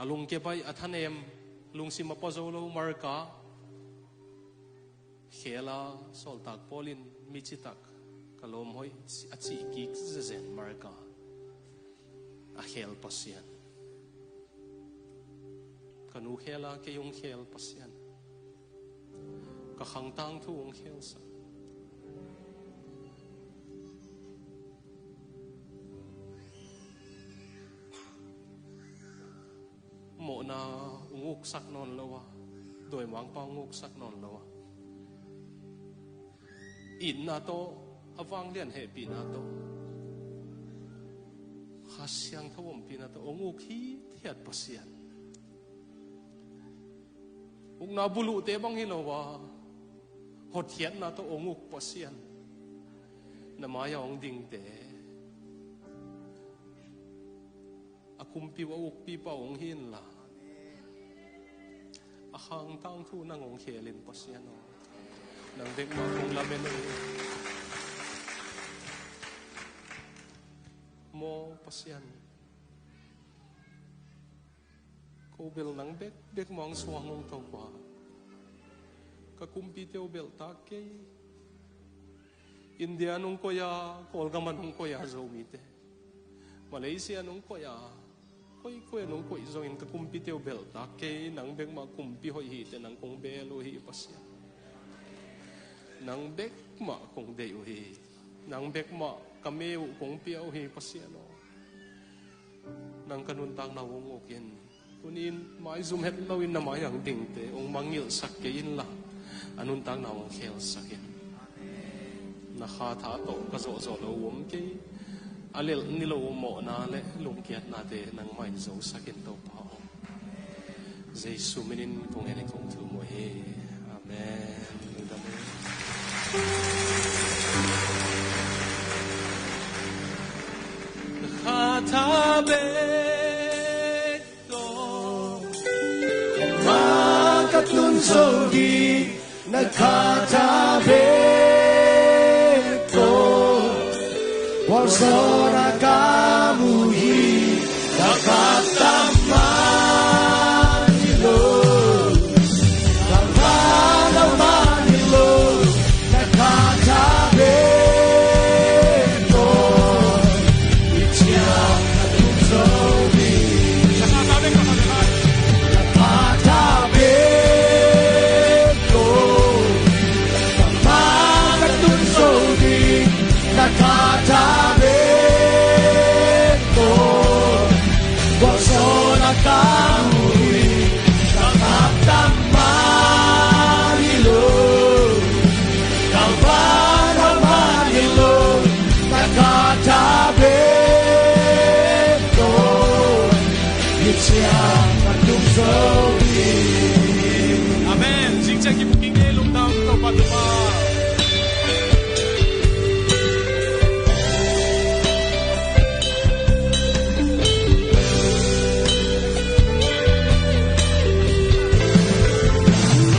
alung ke bai athanem lung sima pozolo marka khela sol tak polin michitak kalom hoi achi ki zen marka a khel pasian kanu khela ke yung khel pasian ka khang tang thu ong khel sa mo na unguk sak non lawa doi mang pa unguk sak non lawa in na to awang lian he pi na to khasyang thawom pi na to unguk hi thiat pasian ung na bulu te bang hi lawa hot hiat na to onguk pasian na maya ong ding te akumpi wa ukpi pa ong hin la ahang tang thu nang ong khelin pasian no nang dek ma ong lamen mo pasian ko bel nang bek mong suang ong to ba kakumpi teo bel take India nung koya Kolgama nung koya zomite Malaysia nung koya koi nung koi zongin kakumpi teo bel take nang beng ma kumpi hoi hi te nang kong belo hi pasya nang bek ma kong deyo hi nang bek ma kameu kong piao hi pasiano nang kanuntang nawungukin kunin mai zoom het lawin na mayang dingte ong mangil sakin la anuntang nawang khel sakin na kha tha to ka zo zo lo wom ke alel ni lo mo na le lung kiat na te nang mai zo sakin to pa Jesu minin kong ene kong tu mo he amen Khatabekto Makatunsogi Nagkatabekto Warsora kamuhi Nagkatamahilo Nagkatamahilo Nagkatabekto Ichiyang Katunsogi Nagkatabekto Makatunsogi Nagkatabekto Warsona kamuhi Nagkatamahilo Nagkatamahilo Nagkatabekto Ichiyang Katunsogi Amen. Sing sang kibuking elong tao to pa